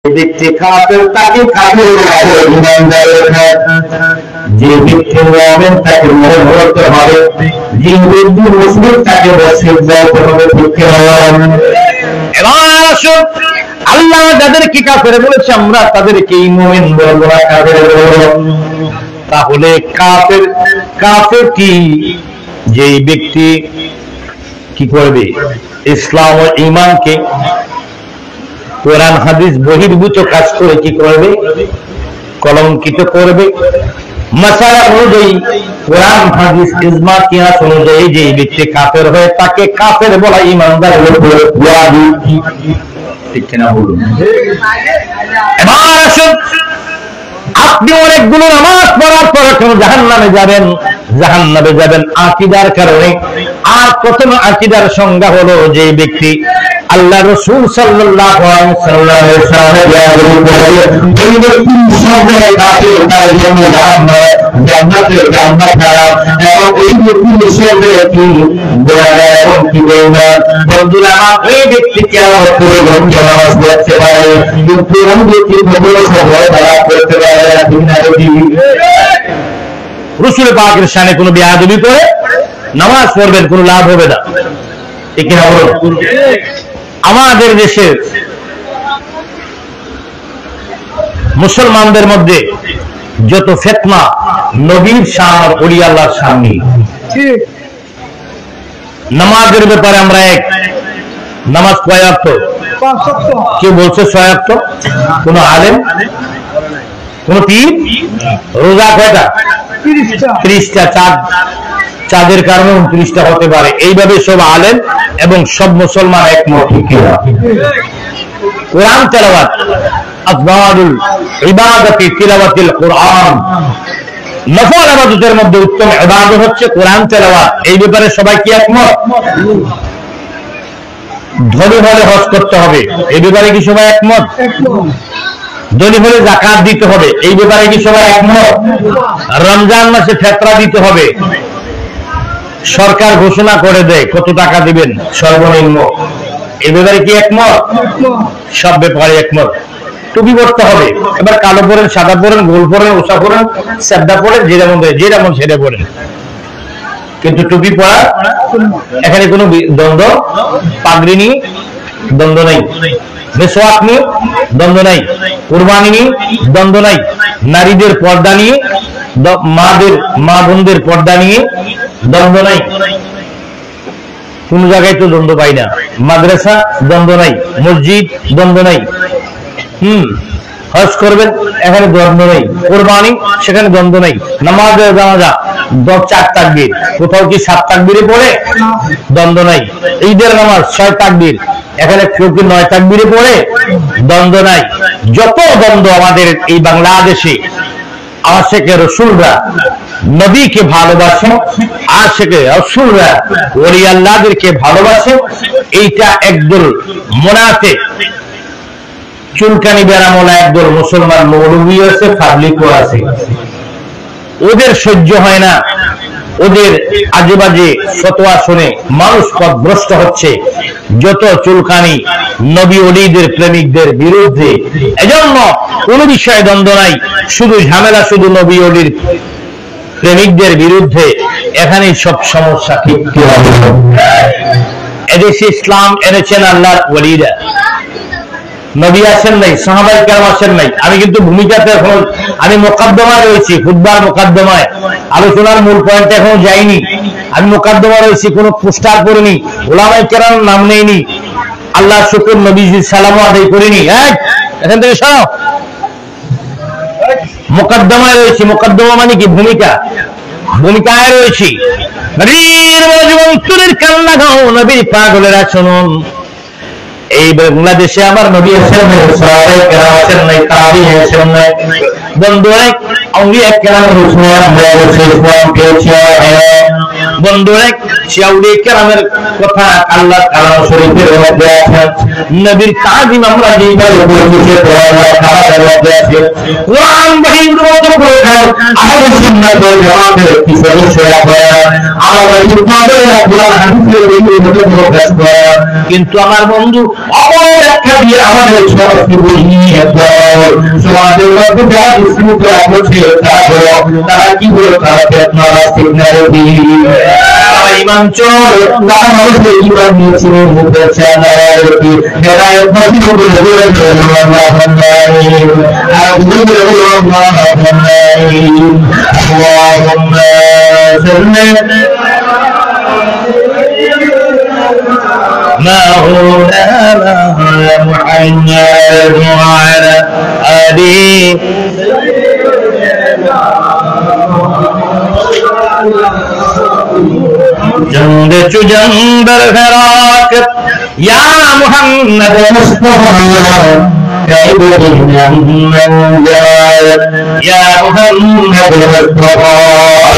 ব্যক্তি কাফের তাকে কাফের বলে, ঈমানদারের যে ব্যক্তি মুমিন তাকে মুমিন হতে হবে, যে ব্যক্তি মুসলিম তাকে মুসলিম হতে হবে। ঠিক এবার আসুন, আল্লাহ যাদেরকে কাফের বলেছে আমরা তাদেরকে মুমিন বলবো না, কাফের বলবো। তাহলে কাফের কাফের কি? যেই ব্যক্তি কি করবে? ইসলাম ও ঈমানকে কোরআন হাদিস বহির্ভূত কাজ করে কি করবে? কলঙ্কিত করবে। মাসালা অনুযায়ী, কোরআন হাদিস ইজমা কিয়াস অনুযায়ী যে ব্যক্তি কাফের হয় তাকে কাফের বলা ঈমানদার ওয়াজিব। ঠিক কিনা বলুন? এবার আসুন, আপনি অনেকগুলো নামাজ পড়ার পরে কেন জাহান্নামে যাবেন? জাহান্নামে যাবেন আকীদার কারণে। আর প্রথম আকীদার সংজ্ঞা হলো যে ব্যক্তি আল্লাহ রাসূল সাল্লাল্লাহু আলাইহি ওয়াসাল্লামের সাথে এই ব্যক্তি সবাই কাফের, তার জন্য জান্নাতের জান্নাত হারাম। এবং এই ব্যক্তি হিসেবে কি বলেন কি বলবেন? বন্ধুরা, এই ব্যক্তি কিয়ামত পর্যন্ত নামাজ পড়তে পারে, কিন্তু এই ব্যক্তি কখনো সবাই তারা করতে পারে না। ঠিক না? রাসূল পাকের শানে কোনো বেয়াদবি করে নামাজ পড়বেন, কোনো লাভ হবে না। ঠিক কিনা বলুন? আমাদের দেশের মুসলমানদের মধ্যে যত ফিতনা, নবীর শান আর ওলি আল্লাহর শান নিয়ে। নামাজের ব্যাপারে আমরা এক, নামাজ কয় ওয়াক্ত? কেউ বলছে 6 ওয়াক্ত, কোন আলেম, কোন পীর। রোজা কয়টা? 30টা। চাঁদের কারণে 29টা হতে পারে। এইভাবে সব আলেম এবং সব মুসলমান একমত। কোরআন তেলাওয়াত, আফদালুল ইবাদাতি তিলাওয়াতুল কোরআন, নফল ইবাদতের মধ্যে উত্তম ইবাদত হচ্ছে কোরআন তেলাওয়াত। এই ব্যাপারে সবাই কি একমত? ধনী হলে হজ করতে হবে, এই ব্যাপারে কি সবাই একমত? ধনী হলে যাকাত দিতে হবে, এই ব্যাপারে কি সবাই একমত? রমজান মাসে ফিতরা দিতে হবে, সরকার ঘোষণা করে দেয় কত টাকা দিবেন সর্বনিম্ন, এই ব্যাপারে কি একমত? সব ব্যাপারে একমত। টুপি পড়তে হবে, এবার কালো পরেন, সাদা পরেন, গোল পরেন, ওষা পরেন, সাদা পরেন, যেরকম সেটা পরেন, কিন্তু টুপি পরা এখানে কোনো দ্বন্দ্ব। পাগড়ি নিয়ে দ্বন্দ্ব নাই, মেসওয়াক নিয়ে দ্বন্দ্ব নাই, কুরবানি নিয়ে দ্বন্দ্ব নাই, নারীদের পর্দা নিয়ে, মা বোনদের পর্দা নিয়ে দ্বন্দ্ব নাই। কোন জায়গায় তো দ্বন্দ্ব পাই না। মাদ্রাসা দ্বন্দ্ব নাই, মসজিদ দ্বন্দ্ব নাই। হজ করবেন, এখানে দ্বন্দ্ব নেই। কোরবানি, সেখানে দ্বন্দ্ব নেই। নামাজের জানাজা 4 তাকবীর, কোথাও কি 7 তাকবীরে পড়ে? দ্বন্দ্ব নাই। ঈদের নামাজ 6 তাকবীর, এখানে কেউ কি 9 তাকবীরে পড়ে? দ্বন্দ্ব নাই। যত দ্বন্দ্ব আমাদের এই বাংলাদেশে, আশিকে রাসূলরা নবীকে ভালোবাসে, আশিকে রাসূলরা ওলি আল্লাহদেরকে ভালোবাসে। এইটা একদল মুনাফিক, চুলকানি বেরামোলা একদল মুসলমান মৌলবী আছে, পাবলিকও আছে। ওদের সহ্য হয় না, ওদের আজে বাজে ফতোয়া শুনে মানুষ পথভ্রষ্ট হচ্ছে। যত চুলকানি নবী ওলিদের প্রেমিকদের বিরুদ্ধে। এজন্য কোন বিষয়ে দ্বন্দ্ব নাই, শুধু ঝামেলা শুধু নবী ওলির প্রেমিকদের বিরুদ্ধে। এখানেই সব সমস্যা। ঠিক এদেশে ইসলাম এনেছেন আল্লাহর ওলিরা, নবী আসেন নাই, সাহাবায়ে কেরাম আসেন নাই। আমি কিন্তু ভূমিকাতে এখন, আমি মোকদ্দমায় রয়েছি, খুতবার মোকদ্দমায়, আলোচনার মূল পয়েন্টে এখনো যাইনি। আমি মোকদ্দমায় রয়েছি, কোনো পোস্টার করিনি, উলামায়ে কেরাম নাম নেইনি, আল্লাহ শুকর, নবীজির সালামও আদায় করিনি। এখান থেকে সরাও। মোকদ্দমায় রয়েছি। মোকদ্দমা মানে কি? ভূমিকা। ভূমিকায় রয়েছি। নবীর মজবুরের কান্না গাও, নবীর পাগলেরা শুনুন। এই বাংলাদেশে আমার নবী আসেন নাই, সাহাবায়ে কেরাম আসেন নাই, তাবিঈন আসেন নাই, বন্ধু অনেক আউলিয়া কেরাম রসুল আমরা ইসলাম পেয়েছি। বন্ধুরা শিয়াউলি কেরামের কথা আল্লাহ কালাম শরীফের মধ্যে আছে, নবীর তাজিম আমরা যেভাবে বলছি কালামের মধ্যে আছে, কোরআন বহির্ভূত প্রকার আহলে সুন্নাত ওয়াল জামাতের কি সদস্যরা হয় আমাদের ইমামের কোরআন হাদিসের বিরুদ্ধে প্রকাশ করে। কিন্তু আমার বন্ধু অপর একটা দিয়ে আমাদের সমাজকে বুঝিয়ে দাও, সমাজের মধ্যে যারা বিস্মৃত আছে তারা কি বলে, তারা ফেতনা সিগন্যাল দিয়ে ইমান চোর, তারা মানুষের ইমান নিয়েছিল মুখে চালায় কি হেদায়েত নসিব করে বলে مولانا محمد وعلى آله جند چجندر فراق یا محمد مصطفى كيبرنا من جاء يا محمد مصطفى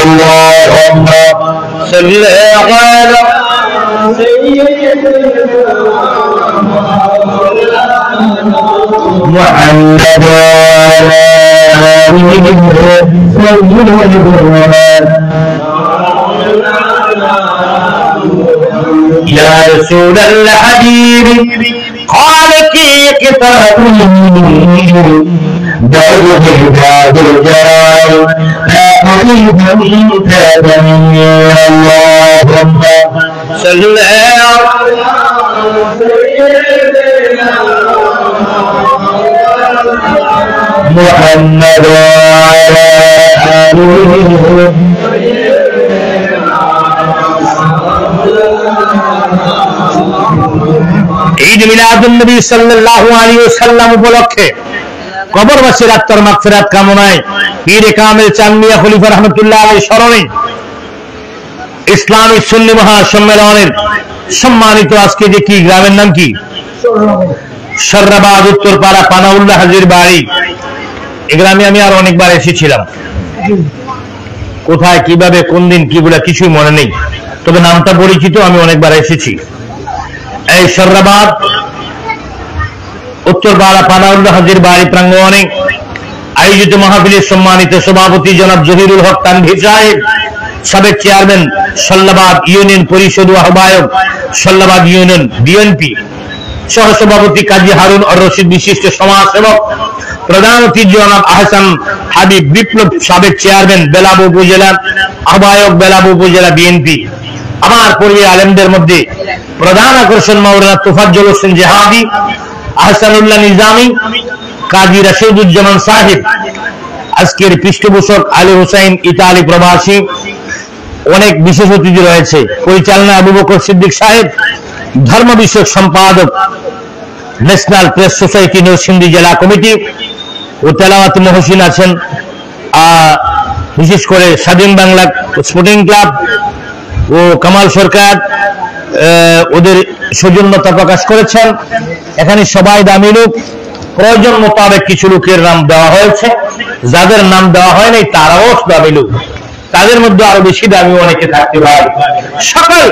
اللهم صل على محمد وعلى آله يا رسول الحبيب قال کی کتاب دعوه بعد الجلال أقريب تدني اللهم صل على محمد وعلى آله ঈদ মিলাদুন নবী সাল্লাল্লাহু আলাইহি ওয়াসাল্লাম উপলক্ষে কবরবাসীর আত্মার মাগফিরাত কামনায় পীর কামেল চাঁদমিয়া খলিফা রাহমাতুল্লাহ আলাইহি স্মরণে ইসলামী সুন্নি মহাসম্মেলনের সম্মানিত আজকে যে কি গ্রামের নাম কি সররাবাদ উত্তরপাড়া পানাউল্লাহ হাজির বাড়ি, এই গ্রামে আমি আর অনেকবার এসেছিলাম, কোথায় কিভাবে কোন দিন কি বলে কিছুই মনে নেই, তবে নামটা পরিচিত, আমি অনেকবার এসেছি। এই সররাবাদ উত্তরপাড়া পানাউল্লাহ হাজির বাড়ি প্রাঙ্গণে আয়োজিত মাহফিলের সম্মানিত সভাপতি জনাব জহিরুল হক তানভীর সাহেব, সাবেক চেয়ারম্যান সল্লাবাদ ইউনিয়ন পরিষদ ও আহ্বায়ক সল্লাবাদ ইউনিয়ন বিএনপি, সহসভাপতি কাজী হারুন আর রশিদ বিশিষ্ট সমাজসেবক, প্রধান অতিথি জনাব আহসান হাবিব বিপ্লব, সাবেক চেয়ারম্যান বেলাবো উপজেলা, আহ্বায়ক বেলাবো উপজেলা বিএনপি, আমার পরিবার আলেমদের মধ্যে প্রধান আকর্ষণ মাওলানা তোফাজ্জল হোসেন জিহাদি, আহসানুল্লাহ নিজামী, কাজী রাশিদুজ্জামান সাহেব, আজকের পৃষ্ঠপোষক আলী হুসাইন ইতালি প্রবাসী, অনেক বিশেষ অতিথি রয়েছে, পরিচালনা আবু বকর সিদ্দিক সাহেব, ধর্ম বিষয়ক সম্পাদক ন্যাশনাল প্রেস সোসাইটি নরসিংদী জেলা কমিটি ও তেলাওয়াত মহসিন আছেন, বিশেষ করে স্বাধীন বাংলা স্পোর্টিং ক্লাব ও কামাল সরকার ওদের সৌজন্যতা প্রকাশ করেছেন। এখানে সবাই দামি লোক, প্রয়োজন মোতাবেক কিছু লোকের নাম দেওয়া হয়েছে, যাদের নাম দেওয়া হয় নাই তারাও দামি লোক, তাদের মধ্যে আরো বেশি দামি অনেকে থাকতে পারে। সকল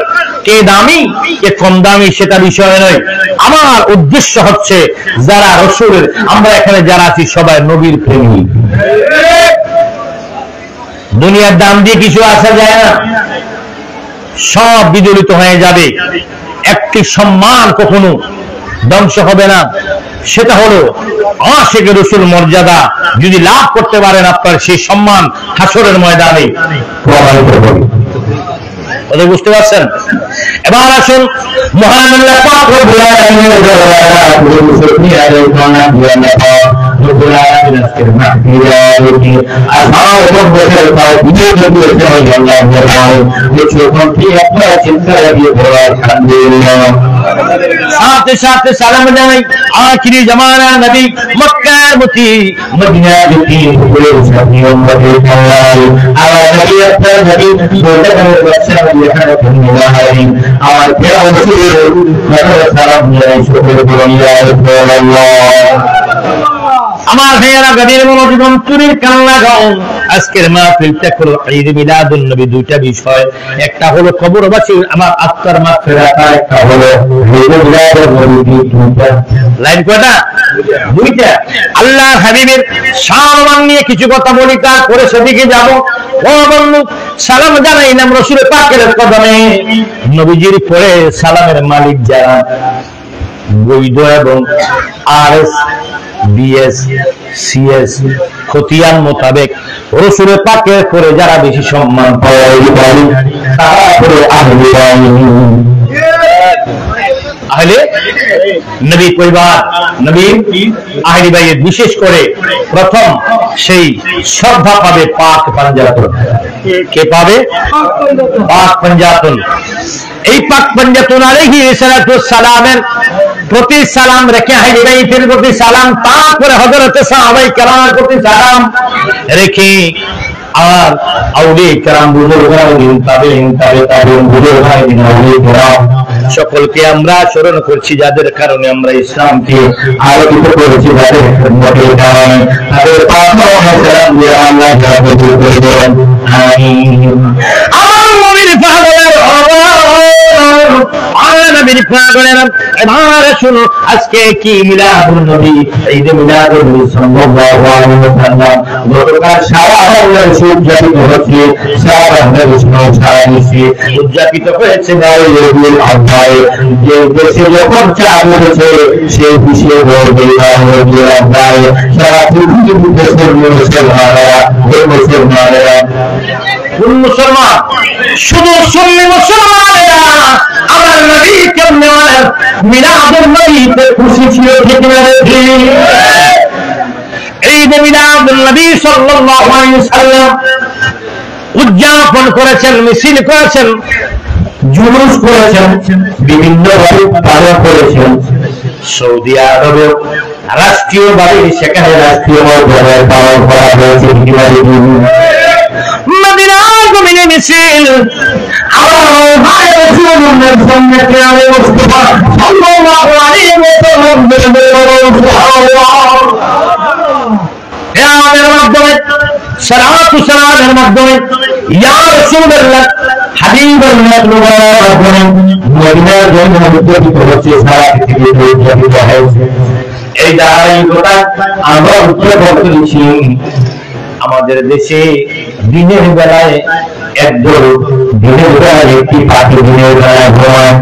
কে দামি কে কম দামি সেটা বিষয় নয়, আমার উদ্দেশ্য হচ্ছে যারা রাসূলের, আমরা এখানে যারা আছি সবাই নবীর প্রেমী। দুনিয়ার দাম দিয়ে কিছু আসা যায় না, সব বিদলিত হয়ে যাবে, একটি সম্মান কখনো ধ্বংস হবে না, সেটা হলো আশিকে রাসূল মর্যাদা যদি লাভ করতে পারেন আপনার সেই সম্মান হাসরের ময়দানে প্রমাণিত হবে। কথা বুঝতে পারছেন? এবার আসুন মহান আল্লাহ পাক রব্বুল আলামিনের সাথে সাথে সালাম জানাই আখিরি জামানা নবী মক্কার মুতি মদিনা বিতি পুরো সাথী উম্মতের কাল আর নবী আপনার নবী বলতে বাচ্চা এখানে ধন্যবাদ আমার প্রিয় রাসূল সালাম জানাই শুকর করি ইয়া রাসূলুল্লাহ। আমার ভাইয়েরা গানের মনোযোগ অন্তরের কান লাগাও। আজকের মাহফিলটা হলো ঈদ মিলাদুন নবী। দুইটা বিষয়, একটা হলো কবরবাসী আমার আত্মার মাগফিরাত, একটা হলো ঈদ মিলাদুন নবী। লাইন কয়টা? দুইটা। আল্লাহর হাবিবের সম্মান নিয়ে কিছু কথা বলি, তারপরে সেদিকে যাব। ও বন্ধু, সালাম জানাইলাম রাসূল পাকের কদমে। নবীজির পরে সালামের মালিক যারা বৈধ এবং আরএস বিএস সিএস খতিয়ান মোতাবেক রাসূল পাকের পরে যারা বেশি সম্মান পায় তারা হলো আহলে নবী পরিবার, নবী আহলে বাইত। বিশেষ করে প্রথম সেই শ্রদ্ধা পাবে পাক পাঞ্জাতন। কে পাবে? পাক পাঞ্জাতন। এই পাক পাঞ্জাতন আলাইহিস সালাতু সালামের প্রতি সালাম রেখে, আহলে বাইতের প্রতি সালাম, তারপরে হযরত সাহাবায়ে কেরামের প্রতি সালাম রেখে, আর আউলিয়া কেরাম বুজুর্গান তাবেঈন তাবেঈন বুজুর্গান আউলিয়া কেরাম সকলকে আমরা স্মরণ করছি, যাদের কারণে আমরা ইসলামকে আলোকিত করেছি, যাদের খিদমতের কারণে তাদের পাক সালাম দিয়ে আল্লাহ কবুল করে দেন। আমিন। আমার মুমিন পাগলের নবীর পাগলেরা, এবার শুনো আজকে কি মিলাদুন নবী, ঈদ মিলাদুন নবী সাল্লাল্লাহু আলাইহি ওয়াসাল্লাম। গতকাল সারা বাংলাদেশ উদযাপিত হচ্ছে, সারা বাংলাদেশ সারা বিশ্বে উদযাপিত হয়েছে রবিউল আউয়াল। যে দেশে যখন চাঁদ উঠেছে সেই দেশে রবিউল আউয়াল সারা পৃথিবীতে মুসলমানেরা কোন মুসলমান? শুধু সুন্নি মুসলমানেরা আমার নবী কেমনে মিলাদুন নবীতে খুশি ছিল, ঠিক না? ঈদ মিলাদুন নবী সাল্লাল্লাহু আলাইহি ওয়াসাল্লাম উদযাপন করেছেন, মিছিল করেছেন, জুলুস করেছেন, বিভিন্ন ভাবে পালন করেছেন। সৌদি আরবে রাষ্ট্রীয়ভাবে সেখানে রাষ্ট্রীয়ভাবে পালন করা হয়েছে। মদিনার জমিনে মিছিল আমার ভাই রাসূলুল্লাহ মুস্তাফা সাল্লাল্লাহু আলাইহি ওয়াসাল্লাম এর মাধ্যমে সালাতু সালামের মাধ্যমে ইয়া রাসূলুল্লাহ হাবিবাল্লাহ বলেন মদিনার জমিনে উদযাপিত হচ্ছে, সারা পৃথিবীতে উদযাপিত হয়েছে। এই ধারাবাহিকতা আমরা উদযাপন করেছি। আমাদের দেশে দিনের বেলায় একদল, দিনের বেলায় একটি পাখি দিনের বেলায় ঘুমায়।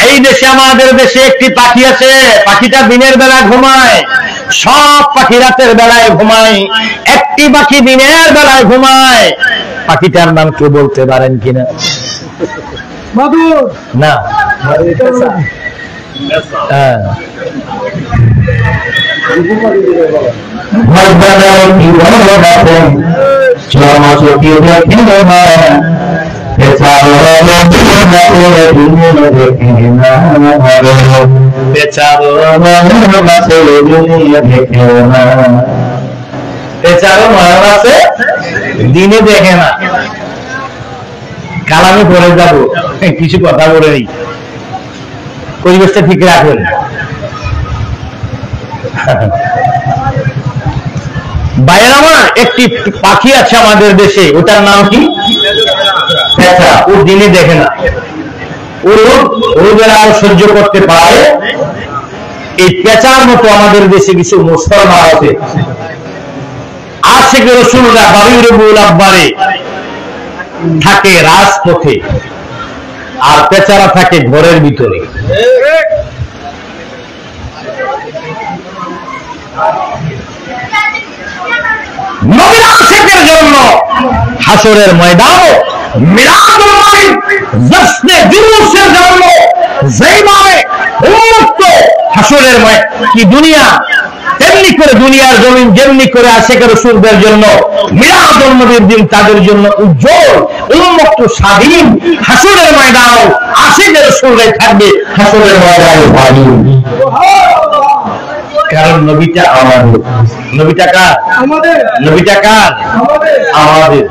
এই দেশে আমাদের দেশে একটি পাখি আছে, পাখিটা দিনের বেলা ঘুমায়, সব পাখি রাতের বেলায় ঘুমায়, একটি পাখি দিনের বেলায় ঘুমায়। পাখিটার নাম কেউ বলতে পারেন কিনা? না, দিনে দেখে না। কালামে পড়ে যাবো, কিছু কথা বলে নেই, পরিবেশটা ঠিক রাখবেন। বাইরে আমার একটি পাখি আছে আমাদের দেশে, ওটার নাম কি? পেঁচা। ও দিনে দেখে না, ও বেলা সহ্য করতে পারে। এই পেঁচার মতো আমাদের দেশে কিছু মুসলমান আছে, আশিক রাসূলুল্লাহ বাড়ির রবিউল আউয়ালে থাকে রাজপথে, আর পেঁচারা থাকে ঘরের ভিতরে। নবীর আশিকের জন্য হাসরের ময়দানে মিলাদুন নবী জশ্নে জুলুসের জন্য যেইভাবে উন্মুক্ত হাসরের কি দুনিয়া, তেমনি করে দুনিয়ার জমিন যেমনি করে আশিকের রাসূলদের জন্য মিলাদুন নবীর দিন তাদের জন্য উজ্জ্বল, উন্মুক্ত, স্বাধীন। হাসরের ময়দানে আশিকের রাসূলরাই থাকবে হাসরের ময়দানে। কারণ নবীটা আমাদের। নবীটা কার? নবীটা কার? আমাদের।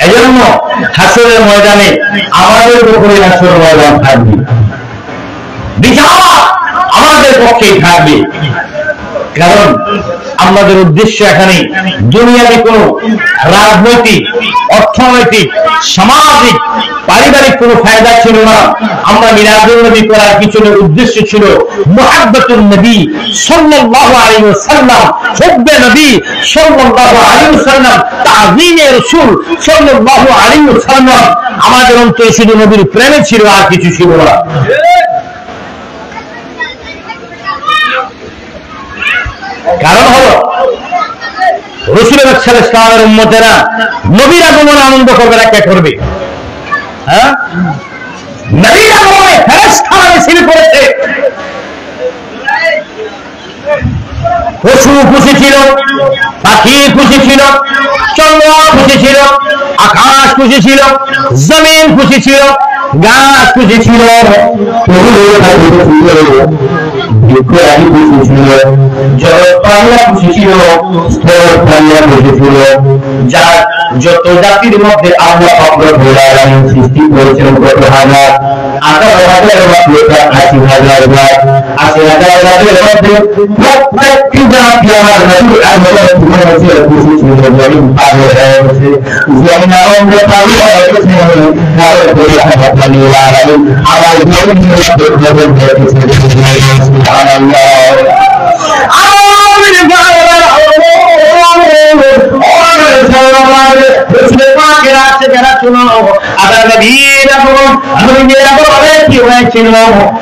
এজন্য হাসরের ময়দানে আমাদের উপরে হাসরের ময়দান থাকবে, বিচার আমাদের পক্ষেই থাকবে। কারণ আমাদের উদ্দেশ্য এখানে দুনিয়াবি কোনো রাজনৈতিক, অর্থনৈতিক, সামাজিক, পারিবারিক কোনো ফায়দা ছিল না। আমরা মিলাদুন নবী করার পিছনে উদ্দেশ্য ছিল মুহাব্বতুন নবী সাল্লাল্লাহু আলাইহি ওয়াসাল্লাম, হুব্বে নবী সাল্লাল্লাহু আলাইহি ওয়াসাল্লাম, তাযীমে রাসূল সাল্লাল্লাহু আলাইহি ওয়াসাল্লাম। আমাদের অন্তরে শুধু নবীর প্রেমে ছিল, আর কিছু ছিল না। কারণ হলো রাসূল সাল্লাল্লাহু আলাইহি ওয়াসাল্লামের উম্মতেরা নবীর আগমনে আনন্দ করবে না, কে করবে? হ্যাঁ, নবীর আগমনে ফেরেশতারা মিছিল করেছে, পশু খুশি ছিল, পাখি খুশি ছিল, চন্দ্র খুশি ছিল, আকাশ খুশি ছিল, জমিন খুশি ছিল, গাছ খুশি ছিল, খুশি ছিল, জলপাইয়া খুশি ছিল, স্থলপাইয়া খুশি ছিল। যার যত জাতির মধ্যে আল্লাহ রব্বুল আলামিন সৃষ্টি করেছেন কত হাজার, 18,000 মধ্যে 80,000 বার, 80,000 বারের মধ্যে প্রত্যেকটি জাতি আমার নবীর আগমনে খুশি ছিল। জমিন পাগল হয়ে গেছে, জমিন আনন্দ পাগল হয়ে গেছে, কারণ রব্বুল আলামিন আমার নবীর খবর দিয়েছে। সুবহানাল্লাহ।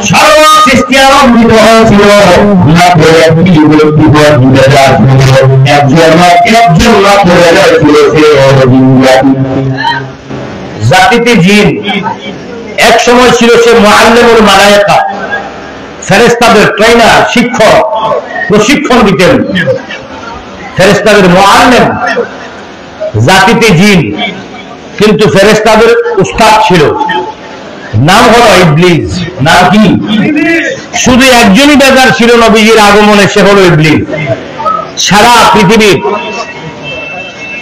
সর্বসৃষ্টি আরম্ভিত হয়েছিল জাতিতে জিন। এক সময় ছিল সে মুআল্লিমুল মালায়েকা, ফেরেশতাদের ট্রেনার, শিক্ষক, প্রশিক্ষণ দিতেন। ফেরেশতাদের মুআল্লিম, জাতিতে জিন, কিন্তু ফেরেশতাদের উস্তাদ ছিল, নাম হলো ইবলিস। নাম কি? শুধু একজনই বেজার ছিল নবীজির আগমনে, সে হলো ইবলিস। সারা পৃথিবীর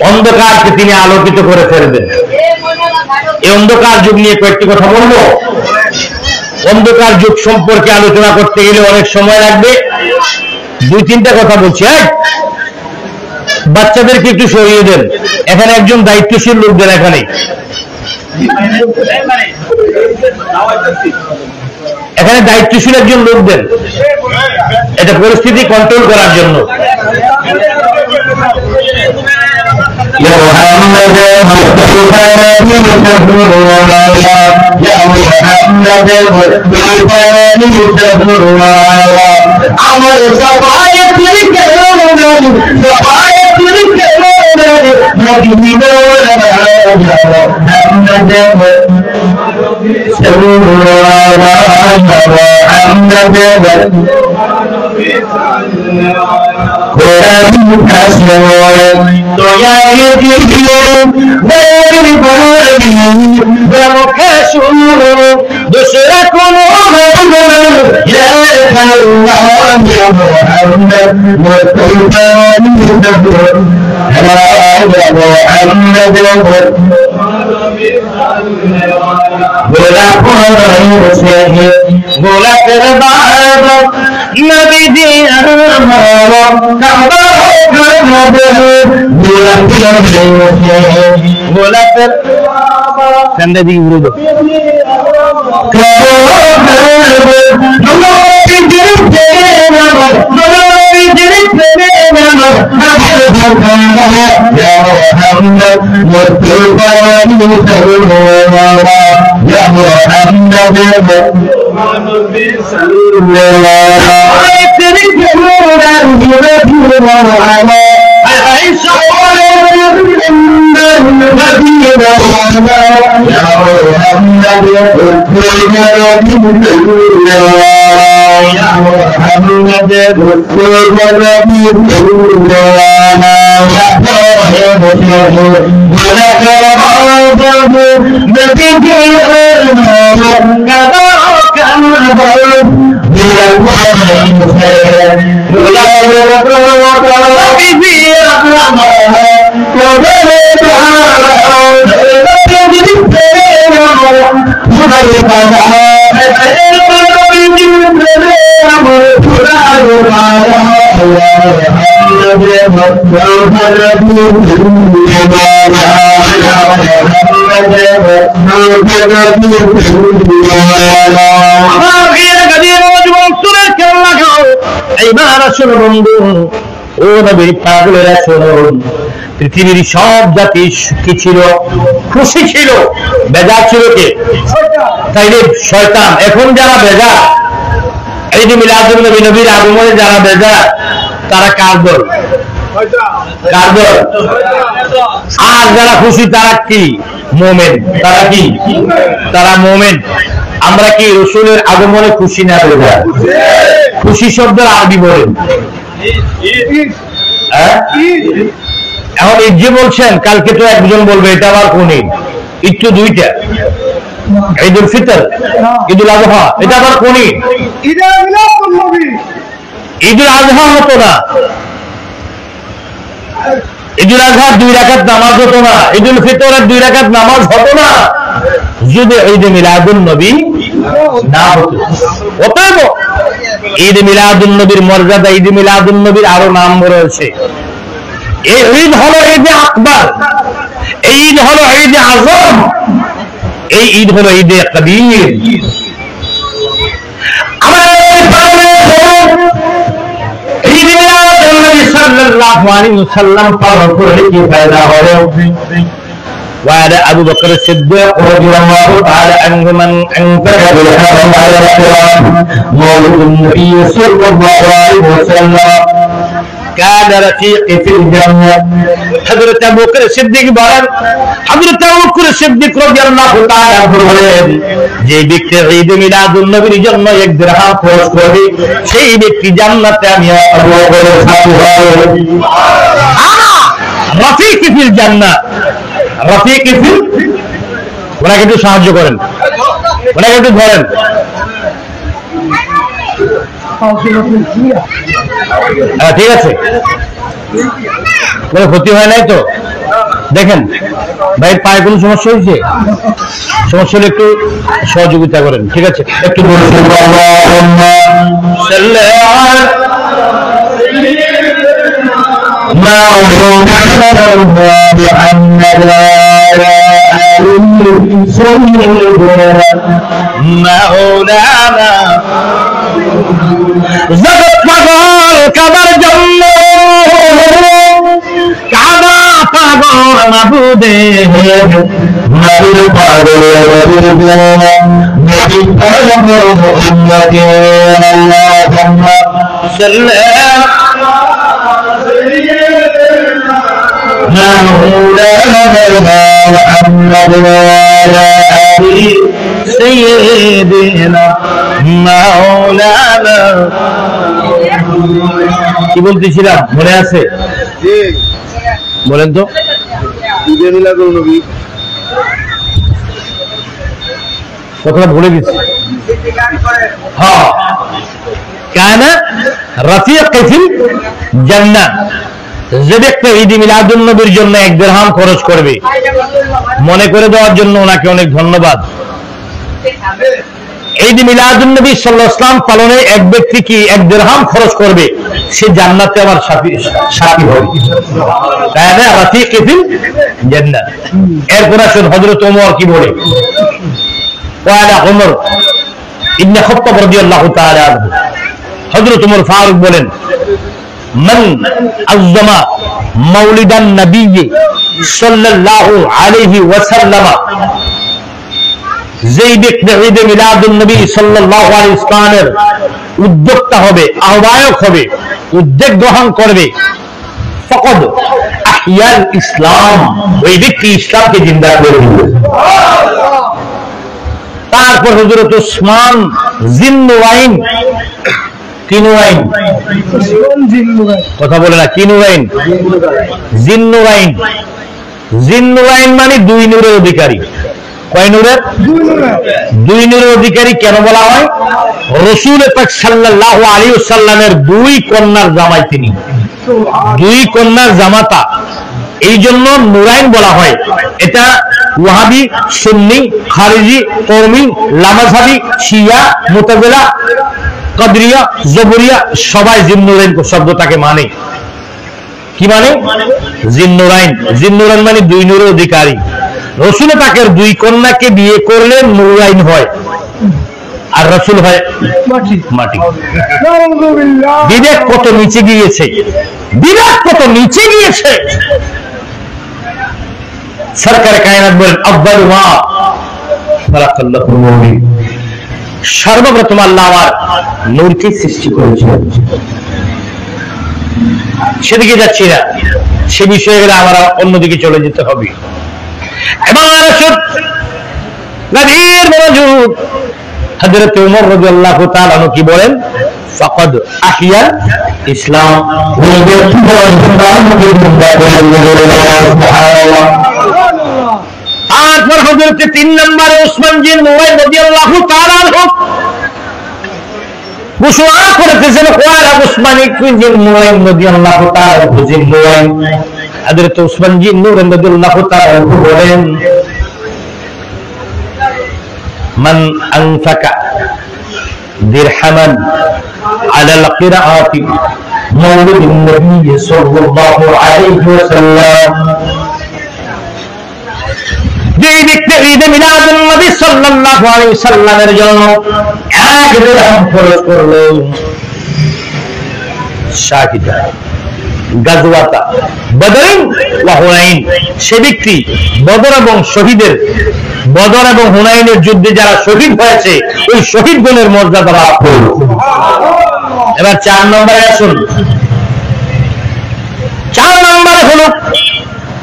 অন্ধকারকে তিনি আলোকিত করে ফেলবেন। এই অন্ধকার যুগ নিয়ে কয়েকটি কথা বলবো। অন্ধকার যুগ সম্পর্কে আলোচনা করতে গেলে অনেক সময় লাগবে, 2-3টা কথা বলছি। বাচ্চাদেরকে একটু সরিয়ে দেন, এখানে একজন দায়িত্বশীল লোক দেন, এখানে দায়িত্বশীল একজন লোক দেন, এটা পরিস্থিতি কন্ট্রোল করার জন্য। গোলাপের বাগ নবীজি আমার গোলাপের কান্দা দিকে ঘুরে দাও। ও নবীর পাগলেরা শুনুন, পৃথিবীর সব জাতি সুখী ছিল, খুশি ছিল, বেজার ছিল কে? তাইলে শয়তান। এখন যারা বেজার, এই যে মিলাদুন নবী, নবীর আগমনে যারা বেজার, তারা কার দল? কার দল? আর যারা খুশি তারা কি? মোমেন। তারা কি? তারা মোমেন। আমরা কি রসুলের আগমনে খুশি না বেজার? খুশি শব্দের আরবি বলেন। এখন ঈদ যে বলছেন, কালকে তো একজন বলবে এটা আবার কোন ঈদ? ঈদ তো দুইটা, ঈদ উল ফিতর, ঈদ উল আজহা। এটা আবার কোন ঈদ? ঈদ উল আজহা হতো না, ঈদ উল আজহার 2 রাকাত নামাজ হতো না, ঈদ উল ফিতরের 2 রাকাত নামাজ হতো না যদি ঈদ মিলাদুন নবী না হতো। অতএব ঈদ মিলাদুন নবীর মর্যাদা, ঈদ মিলাদুন নবীর আরো নাম রয়েছে। এই ঈদ হলো ঈদে আকবর, এই ঈদ হলো ঈদে আজম, এই ঈদ হলো ঈদে কবির। ঈদ মিলাদুন নবী সাল্লাল্লাহু আলাইহি ওয়াসাল্লাম পালন করলে কি ফায়দা হবে? وعلى أبو بكر الصديق رضي الله تعالى عنه من أنكر بالحرم على القرآن مولد النبي صلى الله عليه وسلم كان رفيقي في الجنة. حضرت أبو بكر الصديق বলেন, حضرت أبو بكر الصديق رضي الله تعالى عنه বলেন, যে ব্যক্তি ঈদ মিলাদুন নবীর জন্য 1 দিরহাম খরচ করবে, সেই ব্যক্তি জান্নাতে আমি আবু বকরের সাথী হব। রফিকি ফিল জান্নাহ, রফিকি ফিল, ওনাকে একটু সাহায্য করেন, ওনাকে একটু ধরেন। ঠিক আছে, কোনো ক্ষতি হয় নাই তো? দেখেন ভাই, পায়ে কোনো সমস্যা হয়েছে? সমস্যা হলে একটু সহযোগিতা করেন, ঠিক আছে? একটু মাওলানা জগৎ পাগল কাবার জন্য, কাবা পাগল মাবুদে, নবীর পাগল নবী পাগল উম্মতে, আল্লাহুম্মা সাল্লি مولانا محمد وعلى آله سيدنا مولانا। কি বলতেছিলাম মনে আছে? বলেন তো। কথাটা ভুলে গেছি। হ্যাঁ, কানা রাফিক ফিল জান্নাহ। যে ব্যক্তি ঈদ মিলাদুন নবীর জন্য 1 দিরহাম খরচ করবে, মনে করে দেওয়ার জন্য ওনাকে অনেক ধন্যবাদ। ঈদ মিলাদুন নবী সাল্লাল্লাহু আলাইহি ওয়াসাল্লাম পালনে এক ব্যক্তি কি 1 দিরহাম খরচ করবে, সে জান্নাতে আমার সাথী হবে। তাই না? রাফিকি ফিল জান্নাহ। এরপর আসুন হযরত ওমর কি বলে। ওয়ালা ওমর ইবনে খাত্তাব রাদিয়াল্লাহু তাআলা আনহু, হযরত ওমর ফারুক বলেন, من عظم مولد النبي صلى الله عليه وسلم, যেই ব্যক্তি ঈদ মিলাদুন নবী সাল্লাল্লাহু আলাইহি ওয়াসাল্লামের উদ্যোক্তা হবে, আহ্বায়ক হবে, উদ্যোগ গ্রহণ করবে, ফাকাদ আহইয়াল ইসলাম, ওই ব্যক্তি ইসলামকে জিন্দা করে দিবে। তারপর হযরত উসমান জিন্নুরাইন, কিনুরাইন, কথা বলে না, কিনুরাইন, জিন্নুরাইন, জিন্নুরাইন মানে 2 নূরের অধিকারী। কয় নূরের? 2 নূরের অধিকারী কেন বলা হয়? রাসূল পাক সাল্লাল্লাহু আলাইহি ওয়াসাল্লামের 2 কন্যার জামাই তিনি, 2 কন্যার জামাতা, এই জন্য নূরাইন বলা হয়। এটা ওয়াহাবি, সুন্নি, খারিজি, কওমি, লামাযহাবি, শিয়া, মুতাজিলা কদরিয়া, জবরিয়া সবাই জিন্নুরাইন শব্দটাকে মানে। কি মানে? জিন্নুরাইন। জিন্নুরাইন মানে দুই নূরের অধিকারী। রসুল পাকের দুই কন্যাকে বিয়ে করলে নুরাইন হয়, আর রসুল হয় মাটি। বিবেক কত নিচে গিয়েছে, বিবেক কত নিচে গিয়েছে। সরকার কায়নাত বলেন আব্বাল মা ফারাকাল্লাহুল মুমিন, সর্বপ্রথম আল্লাহ আমার নূরকে সৃষ্টি করেছেন। সেদিকে যাচ্ছি না, সে বিষয়ে গেলে আমার অন্যদিকে চলে যেতে হবে। এবার গভীর মনোযোগ, হযরত ওমর রাদিয়াল্লাহু তাআলা কি বলেন? ফাকাদ আহিয়াল ইসলাম। তারপর হযরত 3 নম্বরে উসমান বিন মুআইদ রাদিয়াল্লাহু তাআলা ঘোষণা করেছেন ওয়ালা উসমান বিন মুআইদ রাদিয়াল্লাহু তাআলা বুঝিলেন। হযরত উসমান বিন মুআইদ রাদিয়াল্লাহু তাআলা বলেন মান আনফাকা দিরহামান আলাল কিরাআতি মাওলিদিন নবী সাল্লাল্লাহু আলাইহি ওয়াসাল্লাম, যে ব্যক্তি ঈদে মিলাদুন নবী সাল্লাল্লাহু আলাইহি ওয়াসাল্লামের জন্য 1 দিরহাম খরচ করলো, শাহিদা গাজওয়াতা বদর ওয়া হুনাইন, সে ব্যক্তি বদর এবং শহীদের, বদর এবং হুনাইনের যুদ্ধে যারা শহীদ হয়েছে ওই শহীদগণের মর্যাদা লাভ করল। এবার 4 নম্বরে আসুন। 4 নম্বরে হলো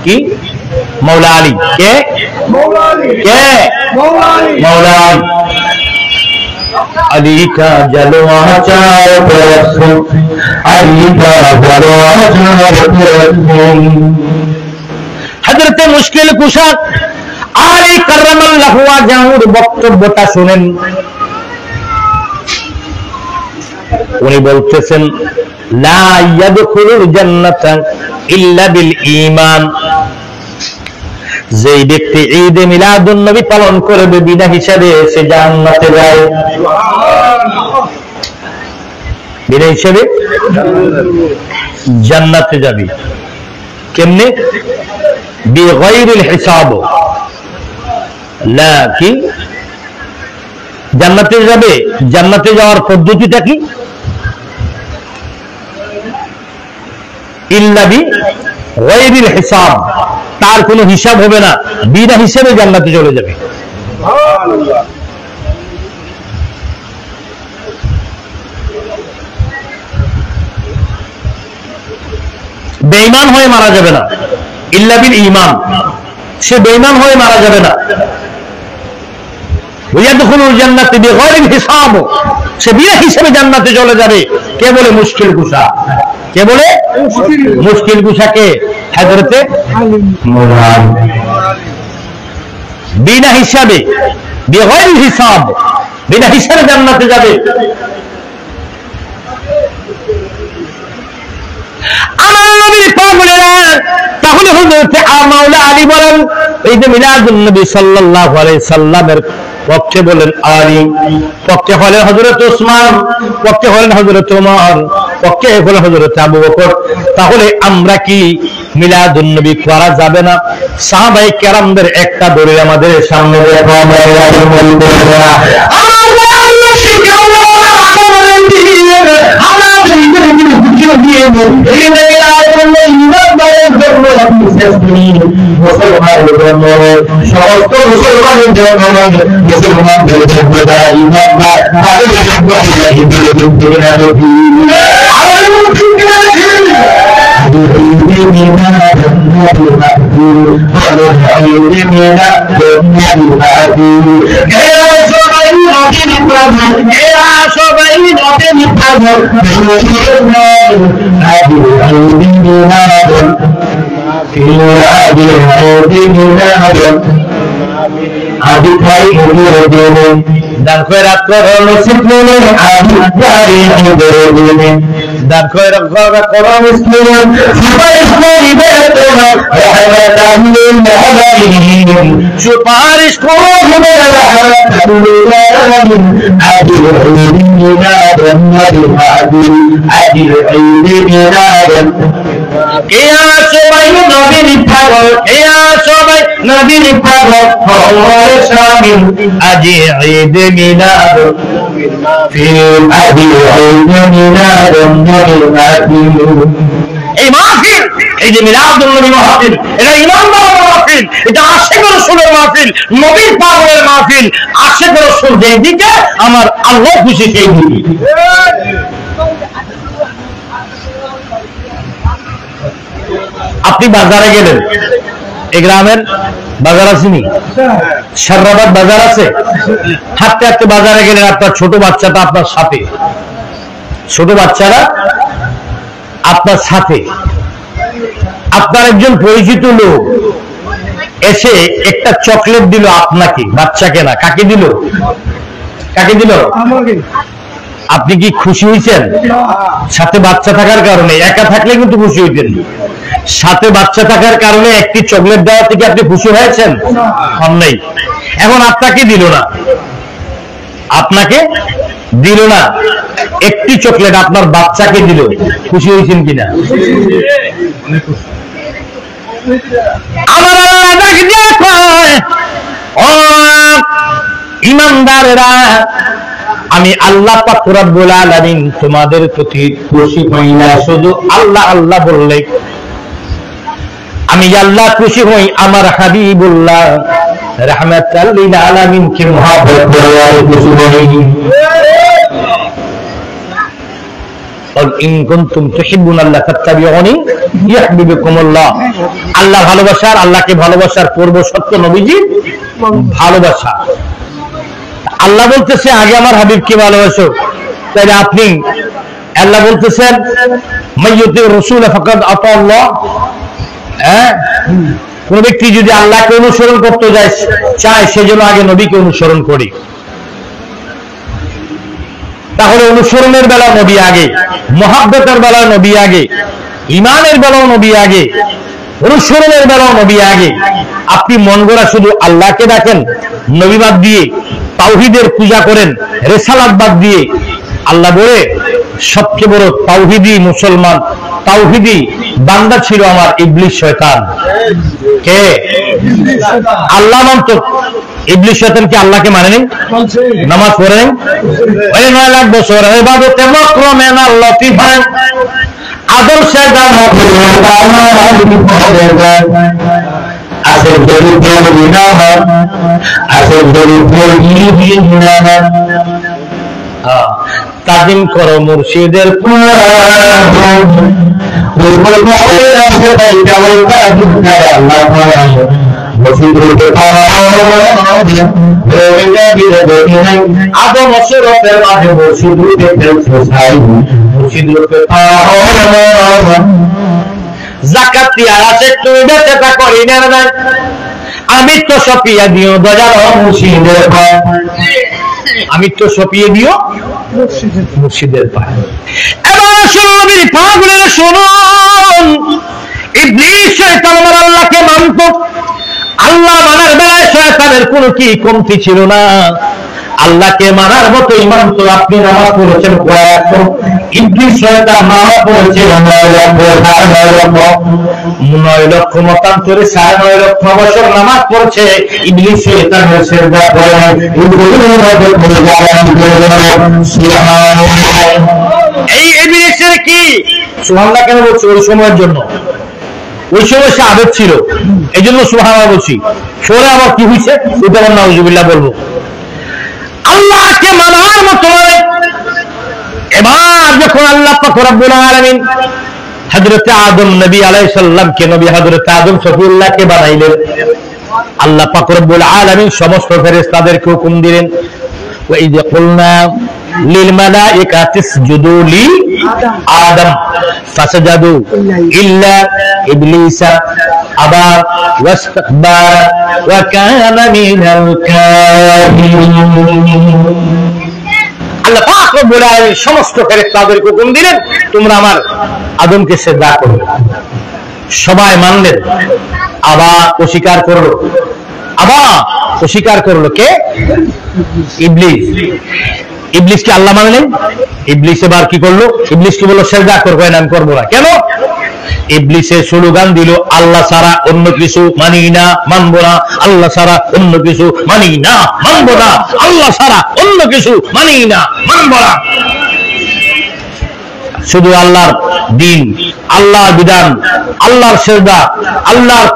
কি? মৌলা আলী। কে? কে? মৌলা আলী। अली का जलवा चार बरस, अली का जलवा चार बरस। हजरत मुश्किल कुशा আলী কাররামাল্লাহু ওয়াজহুর বক্তব্যটা শুনেন। উনি বলতেছেন লা ইয়াদখুলুল জান্নাতা ইল্লা বিল ঈমান, যে ব্যক্তি ঈদে মিলাদুন নবী পালন করবে বিনা হিসাবে সে জান্নাতে যায়। বিনা হিসাবে জান্নাতে যাবে। কেমনে? বিগাইরিল হিসাব। লা কি? জান্নাতে যাবে, জান্নাতে যাওয়ার পদ্ধতিটা কি? ইল্লা বিগাইরিল হিসাব, তার কোনো হিসাব হবে না, বিনা হিসাবে জান্নাতে চলে যাবে। বেঈমান হয়ে মারা যাবে না, ইল্লা বিল ঈমান, সে বেঈমান হয়ে মারা যাবে না। ওয়ায়াদখুলুল জান্নাত বিগাইরিল হিসাব, সে বিনা হিসাবে জান্নাতে চলে যাবে। কে বলে? মুশকিল কুশা। কে বলে? মুশকিল কুশাকে হযরতে মৌলা বিনা হিসাবে, বিগাইরিল হিসাব, বিনা হিসাবে জান্নাতে যাবে। আমার নবীর পাগলেরা তাহলে হযরত মাওলা আলী বলেন এই যে মিলাদুন নবী সাল্লাল্লাহু আলাইহি সাল্লামের পক্ষে বলেন আলী, পক্ষে হলেন হযরত ওসমান, পক্ষে হলেন হযরত ওমর, পক্ষে হলেন হযরত আবু বকর। তাহলে আমরা কি মিলাদুন নবী করা যাবে না? সাহাবায়ে কেরামদের একটা দলিল আমাদের সামনে দেখো। দান খয়রাত করো নসিব মনে আদি দান খয়রাত করো মুসলিম সুপারিশ করিবে তোমার রাহমাতাল লিল আলামিন সুপারিশ করিবে রাহমাতাল লিল আলামিন আদিল ইলমিনা রাহমাতুল আদিল আদিল ইলমিনা কেয়া সবাই নবীর পাগল কেয়া সবাই নবীর পাগল হওয়ার শামিল আজি ঈদ মিলাদ ফিল আজি ঈদ মিলাদ নবীর মাহফিল এই মাহফিল এই যে মিলাদুন নবী মাহফিল এটা ইমানদার মাহফিল এটা আশিক রাসূলের মাহফিল নবীর পাগলের মাহফিল আশিক রাসূল যেই দিকে আমার আল্লাহ খুশি সেই দিকে আপনি বাজারে গেলেন এই গ্রামের বাজার আসেনি সারাবাদ বাজার আছে হাঁটতে হাঁটতে বাজারে গেলেন আপনার ছোট বাচ্চাটা আপনার সাথে ছোট বাচ্চারা আপনার সাথে আপনার একজন পরিচিত লোক এসে একটা চকলেট দিল আপনাকে বাচ্চাকে না কাকে দিল আপনি কি খুশি হয়েছেন সাথে বাচ্চা থাকার কারণে একা থাকলে কিন্তু খুশি হইতেন সাথে বাচ্চা থাকার কারণে একটি চকলেট দেওয়া থেকে আপনি খুশি হয়েছেন হন নাই এখন আপনাকে দিল না একটি চকলেট আপনার বাচ্চাকে দিল খুশি হয়েছেন কিনা আমার আল্লাহ ডাক দিয়ে কয় ও ঈমানদারেরা আমি আল্লাহ পাক রব্বুল আলামিন তোমাদের প্রতি খুশি হই না শুধু আল্লাহ আল্লাহ বললে আমি আল্লাহ খুশি হই আমার হাবিবুল্লাহ রাহমাতাল লিল আলামিন কে মহব্বত করে খুশি হই ইন কুনতুম তুহিব্বুনাল্লাহ ফাত্তাবিউনি ইউহিব্বুকুমুল্লাহ আল্লাহ ভালোবাসার আল্লাহকে ভালোবাসার পূর্ব শর্ত নবীজি ভালোবাসা আল্লাহ বলতেছে আগে আমার হাবিবকে ভালোবাসো তাহলে আপনি আল্লাহ বলতেছেন মাইয়ুতি রাসূল ফাকাদ আতাল্লাহ কোন ব্যক্তি যদি আল্লাহকে অনুসরণ করতে চায় সেজন্য আগে নবীকে অনুসরণ করে তাহলে অনুসরণের বেলা নবী আগে মহাব্বতের বেলা নবী আগে ঈমানের বেলাও নবী আগে অনুসরণের বেলাও নবী আগে আপনি মন গড়া শুধু আল্লাহকে ডাকেন নবী বাদ দিয়ে তাওহীদের পূজা করেন রিসালাত বাদ দিয়ে আল্লাহ বলে সবচেয়ে বড় তাওহীদি মুসলমান তাওহীদি বান্দা ছিল আমার ইবলিস শয়তান কে আল্লাহ মানত ইবলিস শয়তান কি আল্লাহকে মানে নাই নামাজ পড়ে নাই ওই 9 লাখ বছর ইবাদতে মাকরুমে না লতিফান আদর্শে জানা আসে যদি বলি না আসে যদি বলি না তাজিম করো মুর্শিদের আদম অসুরতের মাঝে মুর্শিদ রূপে ফেলছে ছাই মুর্শিদ রূপে যাকাত দিয়া আছে তুমি বেচেটা করি না আমি তো সপিয়া দিও দজার মুর্শিদের আমি তো সপিয়ে দিও মুর্শিদের পায় এবার আসুন নবীর পাগলেরা শুনুন ইবলিস শয়তান আমার আল্লাহকে মানত আল্লাহ মানার বেলায় শয়তানের কোনো কি কমতি ছিল না আল্লাহকে মানার মতো ঈমান তো আপনি নামাজ পড়েছেন কয়েক ইবলিস শয়তান নামাজ পড়েছে 9 লক্ষ মতান্তরে 9.5 লক্ষ বছর নামাজ পড়ছে ইবলিস শয়তানের সিজদা করে এই ইবলিসের কি সুবহানাল্লাহ কেন বলছি ওই সময়ের জন্য ওই সময় সে আবেদ ছিল এই জন্য সুবহানাল্লাহ বলছি পরে আবার কি হয়েছে ওটা আমরা নাউজুবিল্লাহ বলবো আল্লাহকে মানার মতো এবার যখন আল্লাহ পাক রব্বুল আলামিন হযরত আদম নবী আলাইহিস সালামকে নবী হযরত আদম সফিউল্লাহকে বানাইলেন আল্লাহ পাক রব্বুল আলামিন সমস্ত ফেরেশতাদেরকে হুকুম দিলেন ওয়া ইয কুলনা লিল মালাইকাতি ইসজুদু লি আদম ফাসাজাদু ইল্লা ইবলিসা আবা ওয়াস্তাকবারা ওয়া কানা মিনাল কাফিরিন আল্লাহ পাক রব্বুল আলামিন সমস্ত ফেরেশতাদেরকে হুকুম দিলেন তোমরা আমার আদমকে সিজদা করো। সবাই মানলেন, আবার অস্বীকার করলো। আবার অস্বীকার করলো কে? ইবলিস। ইবলিসকে আল্লাহ মানলেন। ইবলিস এবার কি করলো? ইবলিস কি বললো? সিজদা করবো না, আমি করবো না। কেন? ইবলিসে স্লোগান দিল আল্লাহ ছাড়া অন্য কিছু মানি না, মানবো না। আল্লাহ ছাড়া অন্য কিছু মানি না, মানবো না। আল্লাহ ছাড়া অন্য কিছু মানি না, মানবো না। শুধু আল্লাহর দিন, আল্লাহর বিধান, আল্লাহর সিজদা, আল্লাহর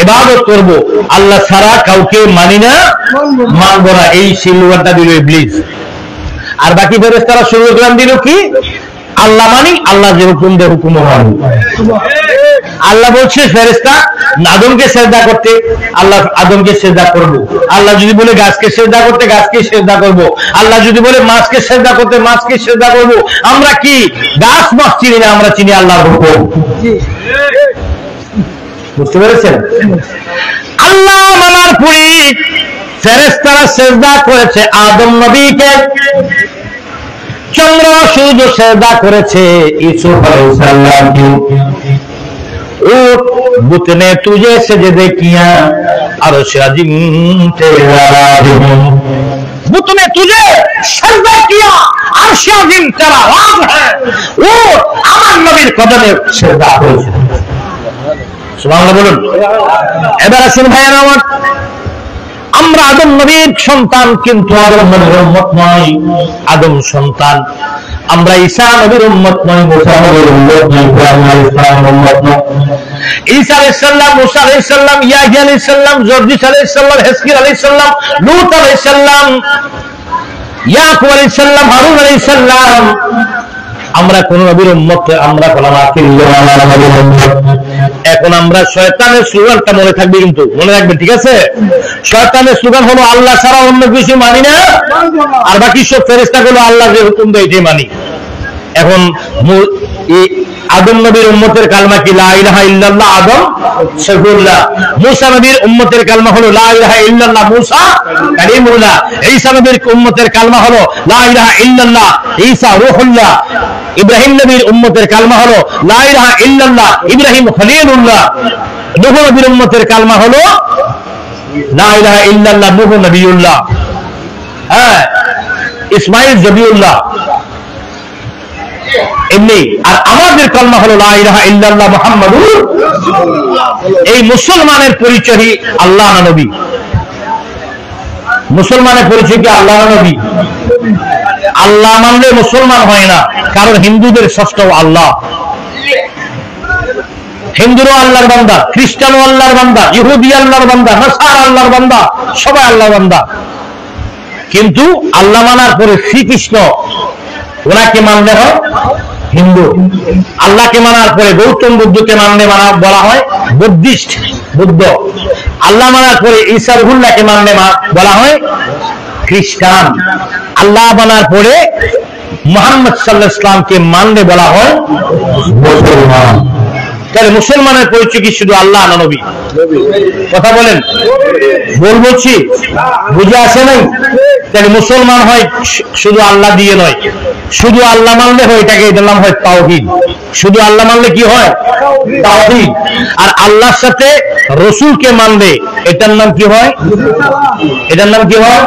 ইবাদত করব, আল্লাহ ছাড়া কাউকে মানি না, মানবো না। এই স্লোগানটা দিল ইবলিস। আর বাকি ফেরেশতারা স্লোগান দিল কি? আল্লাহ মানি, আল্লাহ যে হুকুম দেয় হুকুম মানি। আল্লাহ বলছে ফেরেশতা আদমকে সিজদা করতে, আল্লাহ আদমকে সিজদা করব। আল্লাহ যদি বলে গাছকে সিজদা করতে, গাছকে সিজদা করব। আল্লাহ যদি বলে মাছকে সিজদা করতে, মাছকে সিজদা করব। আমরা কি গাছ মাছ চিনি না, আমরা চিনি আল্লাহর হুকুম। বুঝতে পেরেছেন? আল্লাহ মানার পরে ফেরেশতারা সিজদা করেছে আদম নবীকে, চন্দ্র সূর্য সিজদা করেছে ইউসুফ আলাইহিস সালামকে। बुतने तुझे सजदे किया अर्श अज़ीम तेरा राज़ है, बुतने तुझे सजदा किया अर्श अज़ीम तेरा राज़ है। ও আমার নবীর কদমে সিজদা করেছে। সুবহানাল্লাহ বলুন। এবার আসুন ভাইয়েরা আমার, আমরা আদম নবীর সন্তান, কিন্তু আদম নবীর উম্মত নয়। আদম সন্তান আমরা, ঈসা নবীর উম্মত নয়, মুসা নবীর উম্মত নয়, ইব্রাহিম আলাইহিস সালামের উম্মত নয়। ঈসা আলাইহিস সালাম, মুসা আলাইহিস সালাম, ইয়াহইয়া আলাইহিস সালাম, জর্জিস আলাইহিস সালাম, হেজকিল আলাইহিস সালাম, লূত আলাইহিস সালাম, ইয়াকুব আলাইহিস সালাম, হারুন আলাইহিস সালাম, আমরা কোন নবীর উম্মত, আমরা হলাম আখিরুল নবীর উম্মত। এখন আমরা শয়তানের স্লোগানটা মনে থাকবে, কিন্তু মনে রাখবেন, ঠিক আছে? শয়তানের স্লোগান হলো আল্লাহ ছাড়া অন্য কিছু মানি না, আর বাকি সব ফেরেশতাগুলো আল্লাহ যে হুকুম দেয় এটাই মানি। এখন আদম নবীর উম্মতের কালমা কি? লা ইলাহা ইল্লাল্লাহ আদম শফিউল্লাহ। মুসা নবীর উম্মতের কালমা হলো লা ইলাহা ইল্লাল্লাহ মুসা কালিমুল্লাহ। ঈসা নবীর উম্মতের কালমা হলো লা ইলাহা ইল্লাল্লাহ ঈসা রূহুল্লাহ। ইব্রাহিম নবীর উম্মতের কালমা হলো লা ইলাহা ইল্লাল্লাহ ইব্রাহিম খলিলুল্লাহ। নূহ নবীর উম্মতের কালমা হলো লা ইলাহা ইল্লাল্লাহ নূহ নবিয়ুল্লাহ। হ্যাঁ, ইসমাঈল জবিউল্লাহ। এমনি আর আমাদের কালমা হলো লা ইলাহা ইল্লাল্লাহ মুহাম্মাদুর রাসূলুল্লাহ। এই মুসলমানের পরিচয় আল্লাহ না নবী? মুসলমানের পরিচয় কি আল্লাহ না নবী? আল্লাহ মানলে মুসলমান হয় না, কারণ হিন্দুদের ষষ্ঠ আল্লাহ। হিন্দুরও আল্লাহর বান্দা, খ্রিস্টানও আল্লাহর বান্দা, ইহুদি আল্লাহর বান্দা, নাসারা আল্লাহর বান্দা, সবাই আল্লাহর বান্দা। কিন্তু আল্লাহ মানার পরে শ্রীকৃষ্ণ, ওনাকে মানলে হয় হিন্দু। আল্লাহকে মানার পরে গৌতম বুদ্ধকে মানলে বলা হয় বুদ্ধিস্ট, বুদ্ধ। আল্লাহ মানার পরে ঈসা রূহুল্লাহকে মানলে বলা হয় খ্রিস্টান। আল্লাহ মানার পরে মুহাম্মদ সাল্লাল্লাহু আলাইহি ওয়াসাল্লামকে মানলে বলা হয় মুসলমান। তাহলে মুসলমানের পরিচয় কি শুধু আল্লাহ না নবী? কথা বলেন, বলছি বুঝে আসে নাই? তাহলে মুসলমান হয় শুধু আল্লাহ দিয়ে নয়, শুধু আল্লাহ মানলে হয় এটাকে, এটার নাম হয় তাওহীদ। শুধু আল্লাহ মানলে কি হয়? তাওহীদ। আর আল্লাহর সাথে রসুলকে মানলে এটার নাম কি হয়? এটার নাম কি হয়?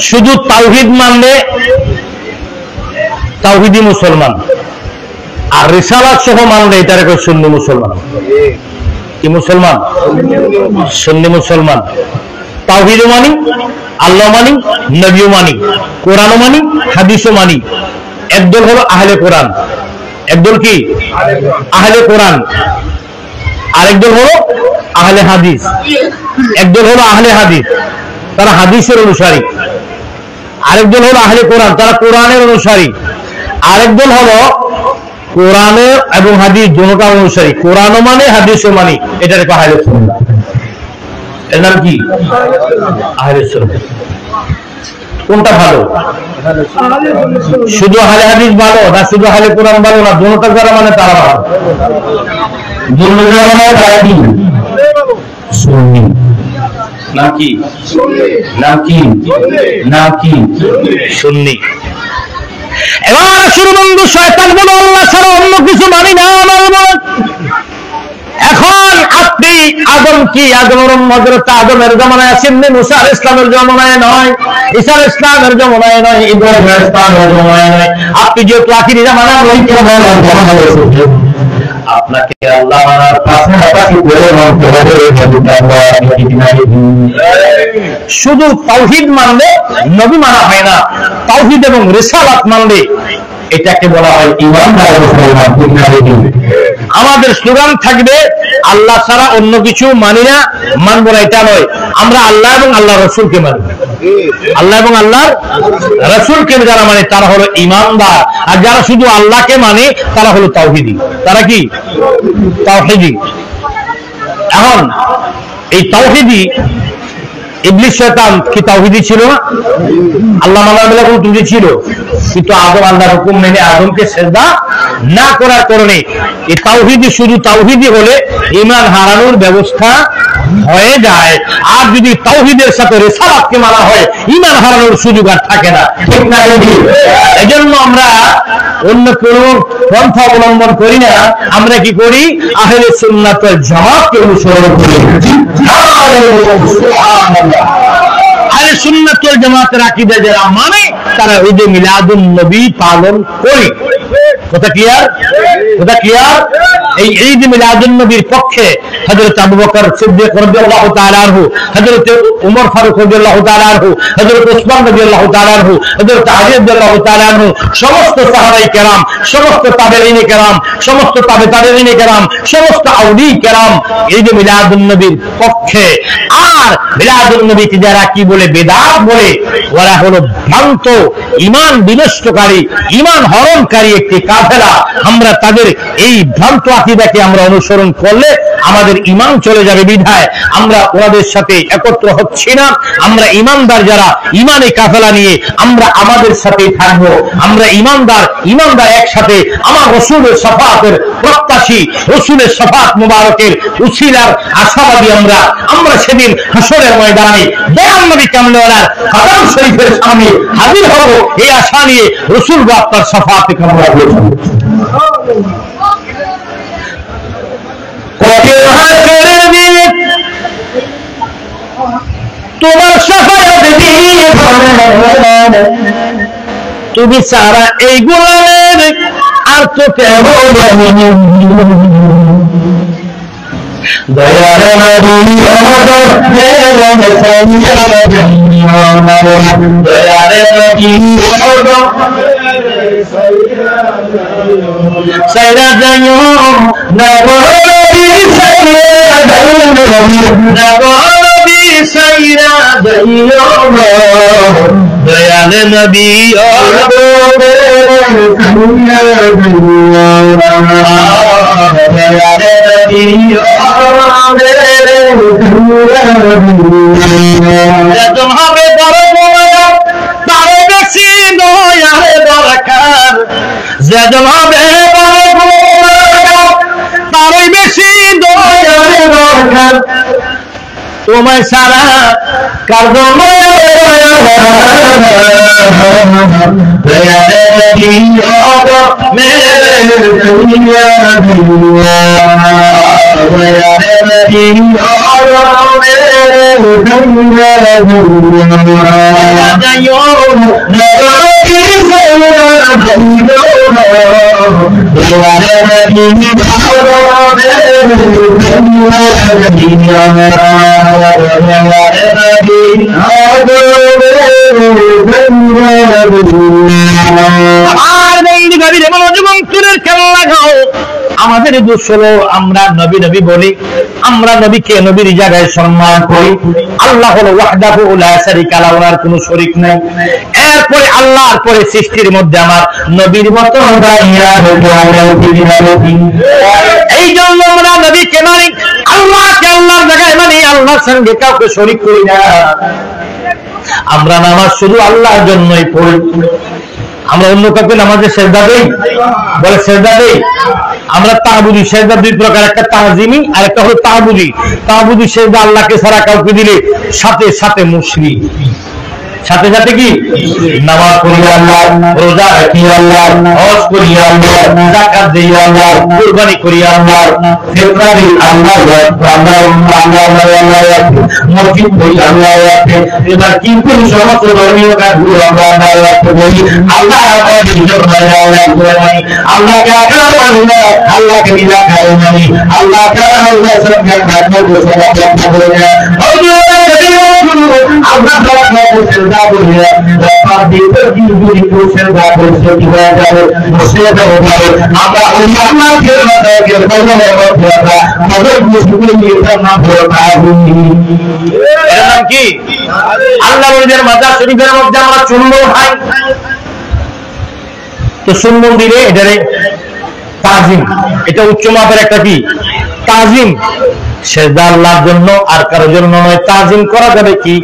শুধু তাওহীদ মানলে তাওহীদি মুসলমান, আর রিসালাত সহ মানলে এটার একটা সুন্নি মুসলমান। কি মুসলমান? সুন্নি মুসলমান। তাওহীদও মানি, আল্লাহ মানি, নবীও মানি, কোরআনও মানি, হাদিসও মানি। একদল হলো আহলে কোরআন, একদল কি? আহলে কোরআন। আরেকদল হলো আহলে হাদিস। একদল হলো আহলে হাদিস, তারা হাদিসের অনুসারী। আরেকদল হলো আহলে কোরআন, তারা কোরআনের অনুসারী। আরেকদল হলো কোরআনে এবং হাদিস দুটোটা অনুসারী, কোরআনও মানে হাদিসও মানি। এটার একটা আহলে সুন্নাহ। এর নাম কি? আহলে সুন্নাহ। কোনটা ভালো? শুধু আহলে হাদিস ভালো না শুধু আহলে কোরআন ভালো না? দুটোটা যারা মানে তারা ভালো। দুটো যারা মানে তারা কি? সুন্নি। নাম কি? নাম কি? নাম কি? সুন্নি। এবার শুরু বন্ধু, শয়তান বলো আল্লাহ ছাড়া অন্য কিছু মানি না মানব। এখন আপনি আদম কি আদমের হযরত আদমের জমানায় আছেন, মুসা আলাইহিস সালামের জমানায় নয়, ঈসা আলাইহিস সালামের জমানায় নয়, ইব্রাহিম আলাইহিস সালামের জমানায় নয়। আপনি যেহেতু আখিরি জামানার আপনাকে আল্লাহ মানার পাশাপাশি করে মানতে হবে শুধু তাওহীদ মানলে নবী মানা হয় না, তাওহীদ এবং রিসালাত মানলে এটাকে বলা হয় ঈমানদার মুসলমান। আমাদের স্লোগান থাকবে আল্লাহ ছাড়া অন্য কিছু মানি না, মানবো না এটা নয়, আমরা আল্লাহ এবং আল্লাহ রসুলকে মানি। আল্লাহ এবং আল্লাহর রসুলকে যারা মানে তারা হলো ঈমানদার, আর যারা শুধু আল্লাহকে মানে তারা হলো তাওহীদি। তারা কি? তাওহীদি। এখন এই তাওহীদি ইবলিস শয়তান কি তাওহীদি ছিল না? আল্লাহ মানার বেলা কোনো ত্রুটি ছিল, কিন্তু আদম আল্লাহর হুকুম মেনে আদমকে সিজদা না করার কারণে এই তাওহীদি, শুধু তাওহীদি হলে ঈমান হারানোর ব্যবস্থা হয়ে যায়। আর যদি তাওহীদের সাথে রিসালাতকে মানা হয়, ঈমান হারানোর সুযোগ আর থাকে না, ঠিক না? এজন্য আমরা অন্য কোন পন্থা অবলম্বন করি না, আমরা কি করি? আহলে সুন্নাত ওয়াল জামাতকে অনুসরণ করি। আহলে সুন্নাত ওয়াল জামাতের আকীদা যারা মানে তারা ঈদে মিলাদুন নবী পালন করে। কথা ক্লিয়ার? কথা ক্লিয়ার? এই ঈদ মিলাদুন নবীর পক্ষে হযরত আবু বকর সিদ্দিক রাদিয়াল্লাহু তাআলা আনহু, হযরত ওমর ফারুক রাদিয়াল্লাহু তাআলা আনহু, হযরত উসমান রাদিয়াল্লাহু তাআলা আনহু, হযরত আলী রাদিয়াল্লাহু তাআলা আনহু, সমস্ত সাহাবায়ে কেরাম, সমস্ত তাবেঈনে কেরাম, সমস্ত তাবেঈনে কেরাম, সমস্ত আউলি কেরাম ঈদ মিলাদুন নবীর পক্ষে। আর মিলাদুন নবীকে যারা কি বলে? বেদাত বলে। ওরা হলো ভ্রান্ত, ঈমান বিনষ্টকারী, ঈমান হরণকারী একটি কাফেলা। আমরা তাদের এই ভ্রান্ত আকীদাকে আমরা অনুসরণ করলে আমাদের ঈমান চলে যাবে, বিধায় আমরা ওনাদের সাথে একত্র হচ্ছি না। আমরা ঈমানদার যারা, ঈমানে কাফেলা নিয়ে আমরা আমাদের সাথেই থাকবো। আমরা ঈমানদার একসাথে আমার রাসূলের শাফাআতের প্রত্যাশী, রাসূলের শাফাআত মুবারকের উসিলার আশাবাদী। আমরা সেদিন হাসরের ময়দানে দয়াল নবী কামলিওয়ালার কদম শরীফের সামনে হাজির হব, এই আশা নিয়ে রাসূল আপনার শাফাআতে কামনা করব। তোমার শাফাআত দিয়ে তুমি সারা এই গোলামের আর তো কেমন দয়ার নবী সাইরা যাইও নবী সাইরা যাইও দয়াল নবী হবে বড় তারে বেশি দয়ার দরকার, যেজন হবে বড় তারে বেশি দয়ার দরকার। তোমায় সারা কার আমাদের দোষ হলো আমরা নবী নবী বলি, আমরা নবীকে নবীর জায়গায় সম্মান করি। আল্লাহ হলো ওয়াহদাহু লা শারীকা লাহু, ওনার কোনো শরীক নাই। এরপরে আল্লাহর পরে সৃষ্টির মধ্যে আমার নবীর মতো এই জন্য আমরা নবীকে মানি, আল্লাহকে আল্লাহর জায়গায় মানি, আল্লাহর সঙ্গে কাউকে শরীক করি না। আমরা নামাজ শুধু আল্লাহর জন্যই পড়ি, আমরা অন্য কাউকে নামাজে সেজদা দেই? বলে সেজদা দেই? আমরা তাহবুদি সেজদা দুই প্রকার, একটা তাজিমি আর একটা হলো তাহবুদি। তাহবুদি সেজদা আল্লাহকে ছাড়া কাউকে দিলে সাথে সাথে মুশরিক, সাথে সাথে কি নামাজ পড়ি আল্লাহ, রোজা রাখি আল্লাহ, হজ করি আল্লাহ, যাকাত দেই আল্লাহ, কুরবানি করি আল্লাহ, ফিতরারি আল্লাহ, মসজিদ করি আল্লাহ। এবার কি কোন সমস্ত ধর্মীয় কাজগুলো আমরা করি আল্লাহ, আল্লাহকে আল্লাহকে দিলা খাই মানি আল্লাহকে আল্লাহ সরকার ভাগ্য করে আমরা কি আল্লাহ মাজার শরীফের মধ্যে আমরা চুম্বন খাই, তো চুম্বন দিলে এটারে তাজিম, এটা উচ্চ মাপের একটা কি তাজিম, সেজদা আল্লাহর জন্য আর কারোর জন্য নয়। তাজিম করা যাবে কি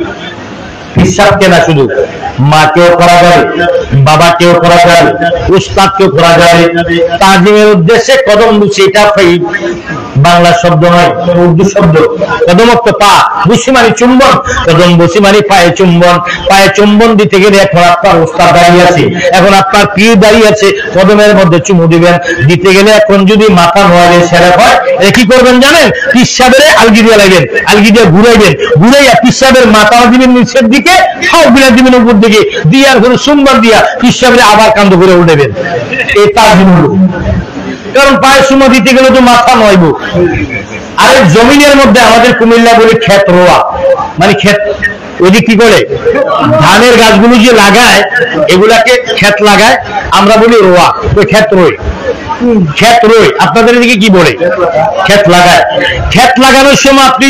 পিসাবকে না, শুধু মাকেও করা যাবে, বাবাকেও করা যাবে, উস্তাদকেও করা যাবে। তাজিমের উদ্দেশ্যে কদম বুঝি, এটা বাংলা শব্দ নয়, উর্দু শব্দ। কদমত্ব পা, বুঝি মানে চুম্বন, কদম বুঝি মানে পায়ে চুম্বন। পায়ে চুম্বন দিতে গেলে এখন আপনার উস্তাদ দাঁড়িয়ে আছে, এখন আপনার পীর দাঁড়িয়ে আছে, কদমের মধ্যে চুমু দিবেন। দিতে গেলে এখন যদি মাথা নোয়ালে সেরেক হয়, কি করবেন জানেন? পিসাবের আলগি দিয়ে লাগবেন, আলগি দিয়ে ঘুরাইবেন, ঘুরাইয়া পিসাবের মাথা দিবেন নিচের দিকে, খাও বিনা দিবেন উপর দিকে দিয়ে, আর কোনো সুন্দর দিয়া পিসাবের আবার কান্দ করে উঠেবেন। এই তাজিম হলো, কারণ পায়ে সুমা দিতে গেলে তো মাথা নয়ব। আর জমিনের মধ্যে আমাদের কুমিল্লা বলে ক্ষেত রোয়া, মানে ক্ষেত ওইদিকে কি করে ধানের গাছগুলো যে লাগায় এগুলাকে ক্ষেত লাগায়, আমরা বলি রোয়া, ওই ক্ষেত রোয়, ক্ষেত রোয়। আপনাদের এদিকে কি বলে? ক্ষেত লাগায়। ক্ষেত লাগানোর সময় আপনি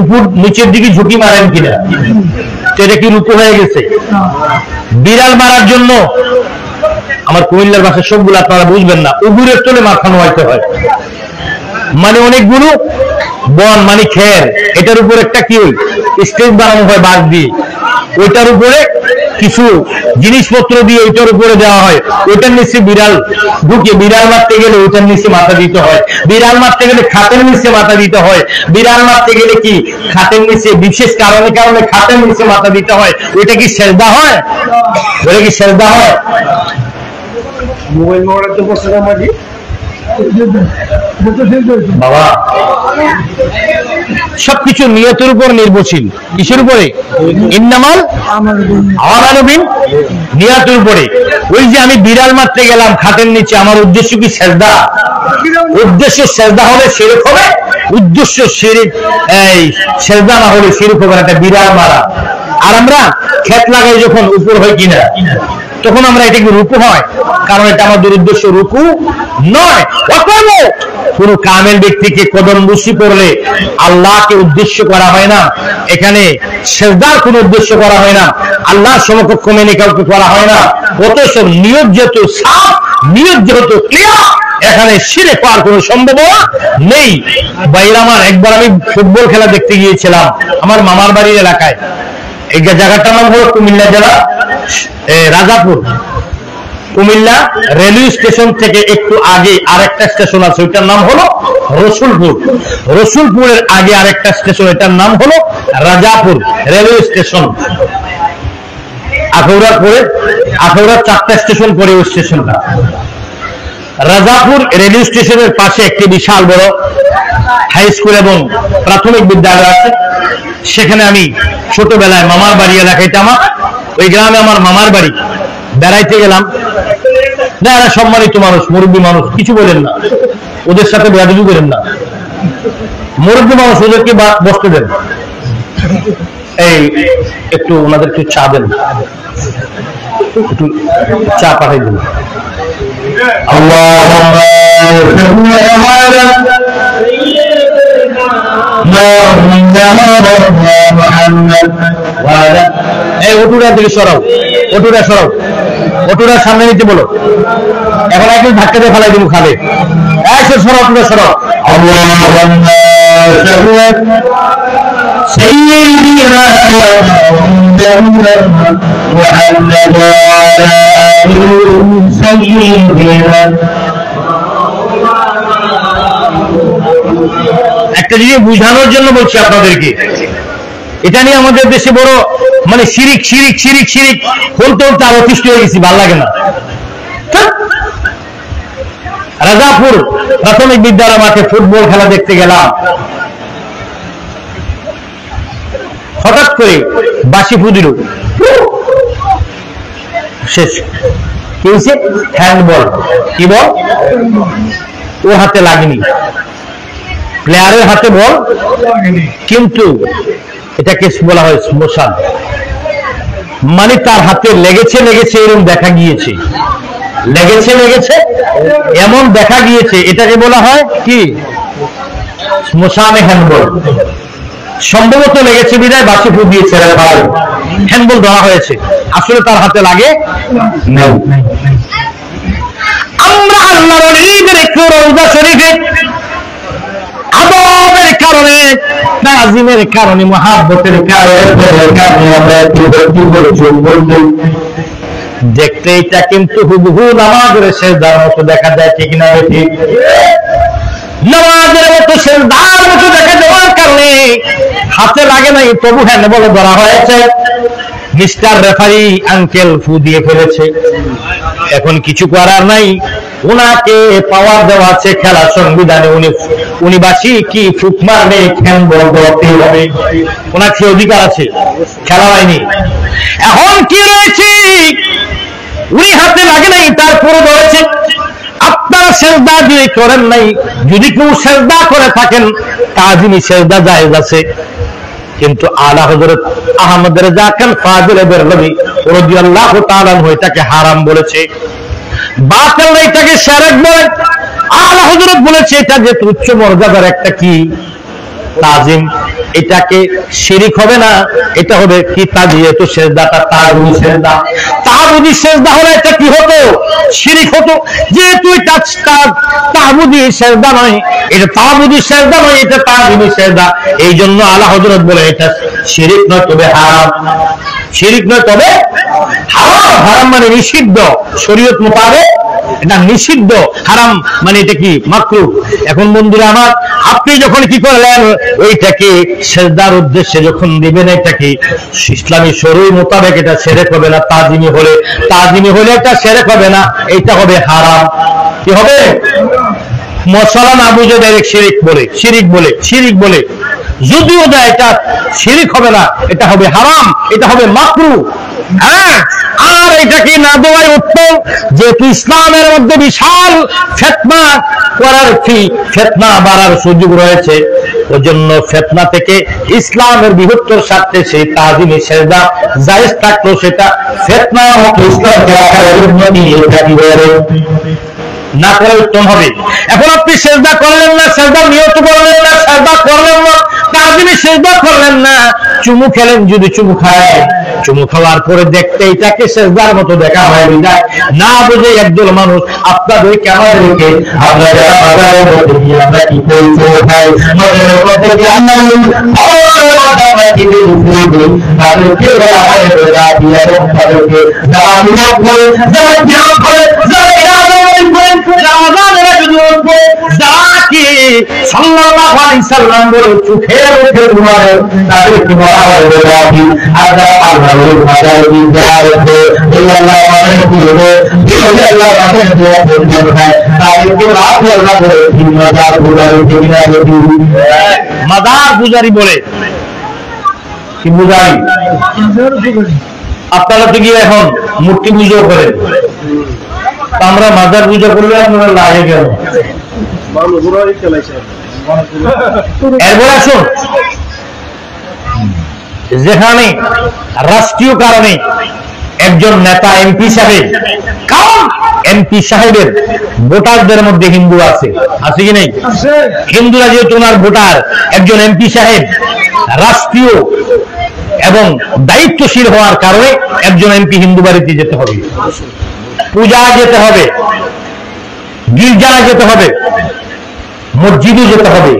উপর নিচের দিকে ঝুঁকি মারেন কিনা? এটা কি রূপ হয়ে গেছে? বিড়াল মারার জন্য আমার কুমিল্লার ভাষা সবগুলো আপনারা বুঝবেন না, উগুরের তলে মাথা নোয়াইতে হয়, মানে অনেকগুলো বন মানে খের, এটার উপর একটা কি স্টেজ বানানো হয় বাঁশ দিয়ে, ওইটার উপরে কিছু জিনিসপত্র দিয়ে ওইটার উপরে দেওয়া হয়, ওইটার নিচে বিড়াল ঢুকে, বিড়াল মারতে গেলে ওইটার নিচে মাথা দিতে হয়, বিড়াল মারতে গেলে খাতের নিচে মাথা দিতে হয়, বিড়াল মারতে গেলে কি খাতের নিচে বিশেষ কারণে খাতের নিচে মাথা দিতে হয়। ওইটা কি সেজদা হয়? ওইটা কি সেজদা হয়? মোবাইল মোবাইল বসে বাবা, সবকিছু নিয়তের উপর নির্ভরশীল। কিসের উপরে? ইন্নামাল আমালু বিন নিয়তের উপরে। ওই যে আমি বিড়াল মারতে গেলাম খাটের নিচে, আমার উদ্দেশ্য কি সেজদা? উদ্দেশ্য সেজদা হলে শিরক হবে, উদ্দেশ্য শিরক এই সেজদা না হলে শিরক হবে না, একটা বিড়াল মারা। আর আমরা ক্ষেত লাগাই যখন উপর হয় কিনা, তখন আমরা এটা কি রুকু হয়? কারণ এটা আমাদের উদ্দেশ্য রুকু নয়। অতএব কোন কামেল ব্যক্তিকে কদম বুসি করলে আল্লাহকে উদ্দেশ্য করা হয় না, এখানে সেজদার কোন উদ্দেশ্য করা হয় না, আল্লাহর সমকক্ষ মেনে কাউকে করা হয় না। অথচ নিয়ত যেহেতু সাফ, নিয়ত যেহেতু ক্লিয়ার, এখানে শিরক করার কোনো সম্ভাবনা নেই। বাইরে আমার একবার আমি ফুটবল খেলা দেখতে গিয়েছিলাম আমার মামার বাড়ির এলাকায়। এই জায়গাটার নাম হলো কুমিল্লা জেলা রাজাপুর। কুমিল্লা রেলওয়ে স্টেশন থেকে একটু আগে আরেকটা স্টেশন আছে, ওইটার নাম হলো রসুলপুর। রসুলপুরের আগে আরেকটা স্টেশন, এটার নাম হলো রাজাপুর রেলওয়ে স্টেশন। আখাউড়ার পরে, আখাউড়ার 4টা স্টেশন পরে ওই স্টেশনটা। রাজাপুর রেলওয়ে স্টেশনের পাশে একটি বিশাল বড় হাই স্কুল এবং প্রাথমিক বিদ্যালয় আছে। সেখানে আমি ছোটবেলায় মামার বাড়ি এলাকায়, আমার ওই গ্রামে আমার মামার বাড়ি, বেড়াইতে গেলাম। না, এরা সম্মানিত মানুষ, মুরব্বী মানুষ, কিছু বলেন না, ওদের সাথে বেয়াদবি করেন না। মুরব্বী মানুষ, ওদেরকে বসতে দেন। এই একটু ওনাদেরকে চা দেন, একটু চা পাঠাই দেন। ওটুরা দিকে সরাও, ওটুরা সরাও, ওটুরার সামনে নিতে বলো। এখন একদিন ধাক্কা দিয়ে ফেলাই দিব খালে। সরাও, ওটুরা সরাও। একটা জিনিস বুঝানোর জন্য বলছি আপনাদেরকে, এটা নিয়ে আমাদের দেশে বড় মানে শিরিক শিরিক শিরিক শিরিক বলতে বলতে আর অতিষ্ঠ হয়ে গেছি, ভালো লাগে না। রাজাপুর প্রাথমিক বিদ্যালয় মাঠে ফুটবল খেলা দেখতে গেলাম, হঠাৎ করে বাসি ফু দিল, শেষ। কি হয়েছে? হ্যান্ডবল। কি বল? ওর হাতে লাগেনি, প্লেয়ারের হাতে বল, কিন্তু এটাকে বলা হয় শ্মশান, মানে তার হাতে লেগেছে লেগেছে এরকম দেখা গিয়েছে, লেগেছে লেগেছে এমন দেখা গিয়েছে, এটাকে বলা হয় কি? শ্মশানে হ্যান্ডবল। সম্ভবত লেগেছে বিদায় বাসি ফু দিয়েছে, হ্যান্ডবল ধরা হয়েছে, আসলে তার হাতে লাগে নাই। আমরা আল্লাহর ঈদের একটু রওজা শরীফে আদবের কারণে, তাজিমের কারণে, মহাব্বতের কারণে দেখতে এটা কিন্তু হুবহু নামাজের সেজদার মতো দেখা যায়, ঠিক না? ঠিক, নামাজের মতো সেজদার মতো দেখা যাওয়ার কারণে হাতে লাগে নাই, তবু হ্যান্ডবল ধরা হয়েছে। মিস্টার রেফারি আঙ্কেল ফু দিয়ে ফেলেছে, এখন কিছু করার নাই, ওনাকে পাওয়ার দেওয়া আছে খেলার সংবিধানে, উনি বাসি কি ফুক মারলে হ্যান্ডবল ধরতে হবে, ওনার কি অধিকার আছে? খেলা হয়নি, এখন কি রয়েছে? উনি হাতে লাগে নাই, তারপরে ধরেছে। আপনারা সেজদা যদি করেন নাই, যদি কেউ সেজদা করে থাকেন, তাজিমি সেজদা জায়েজ আছে, কিন্তু আলা হযরত আহমদ রেজা খান ফাজিল বেরলভী রাদিয়াল্লাহু তাআলা আনহু এটাকে হারাম বলেছে, বাতিল এটাকে শিরক বলে। আলা হযরত বলেছে এটা যে উচ্চ মর্যাদার একটা কি তাজিম, এটাকে শিরিক হবে না, এটা হবে কি? তাজিয়াতু সেজদাটা তাগুদি সেজদা। তাগুদি সেজদা হলে এটা কি হতো? শিরিক হতো। যেহেতু এটা তাগুদি সেজদা নয়, এটা তাগুদি সেজদা নয়, এটা তাজিমি সেজদা, এই জন্য আলা হযরত বলে এটা শিরিক নয়, তবে হারাম। শিরিক নয়, তবে হারাম। হারাম মানে নিষিদ্ধ, শরীয়ত মোতাবেক এটা নিষিদ্ধ, হারাম মানে এটা কি? মাকরুহ। এখন বন্ধুরা আমার, আপনি যখন কি করলেন, ওইটাকে সেজদার উদ্দেশ্যে যখন দিবেন, এটাকে ইসলামী শরীয়ত মোতাবেক এটা শিরক হবে না। তাজিমি হলে এটা শিরক হবে না, এটা হবে হারাম। কি হবে? মশলা না বুঝে ডাইরেক্ট শিরিক বলে যদিও দেয়, এটা শিরিক হবে না, এটা হবে হারাম, এটা হবে মাকরুহ। হ্যাঁ, আর এটাকে না দেওয়াই উত্তম, যেহেতু ইসলামের মধ্যে বিশাল ফিতনা করার ফিতনা বাড়ার সুযোগ রয়েছে, ওই জন্য ফিতনা থেকে ইসলামের বৃহত্তর স্বার্থে সেই তাজিমি সেজদা জায়েজ থাকলো, সেটা ফিতনা না করে উত্তম হবে। এখন আপনি সেজদা করলেন না, সেজদা নিয়ত করলেন না, সেজদা করলেন না, তাজিমি সেজদা করলেন না, চুমু খেলেন, যদি চুমু খায়, চুমু খাওয়ার পরে দেখতে এটাকে সেজদার মতো দেখা হয়, বিদায় না বুঝে একদল মানুষ আপনাদের ক্যামেরা রেখে আমরা যারা বাজারের মধ্যে গিয়ে আমরা কি করতে হয়, বাজারের মধ্যে গিয়ে আমরা তাদেরকে বলা হয় তাদেরকে সাল্লাল্লাহু আলাইহি সাল্লাম বলে চোখের মুখে ঘুমায়, তাদেরকে বলা হয় রাবি। আর যারা আল্লাহর বাজারে দিতে আল্লাহ মানে বলে আল্লাহ রাতে দোয়া করতে হয়, তাদেরকে রাত আল্লাহ বলে মাদার পূজারি বলে। কি পূজারি? আপনারা তো গিয়ে এখন মূর্তি পুজো করেন, আমরা মাজার পূজা করলে আপনারা লাগে গেল। এরপর আসুন, যেখানে রাষ্ট্রীয় কারণে একজন নেতা এমপি সাহেব, কারণ এমপি সাহেবের ভোটারদের মধ্যে হিন্দু আছে কি নেই? হিন্দুরা যেহেতু ওনার ভোটার, একজন এমপি সাহেব রাষ্ট্রীয় এবং দায়িত্বশীল হওয়ার কারণে একজন এমপি হিন্দু বাড়িতে যেতে হবে, পূজা যেতে হবে, গির্জা যেতে হবে, মসজিদে যেতে হবে,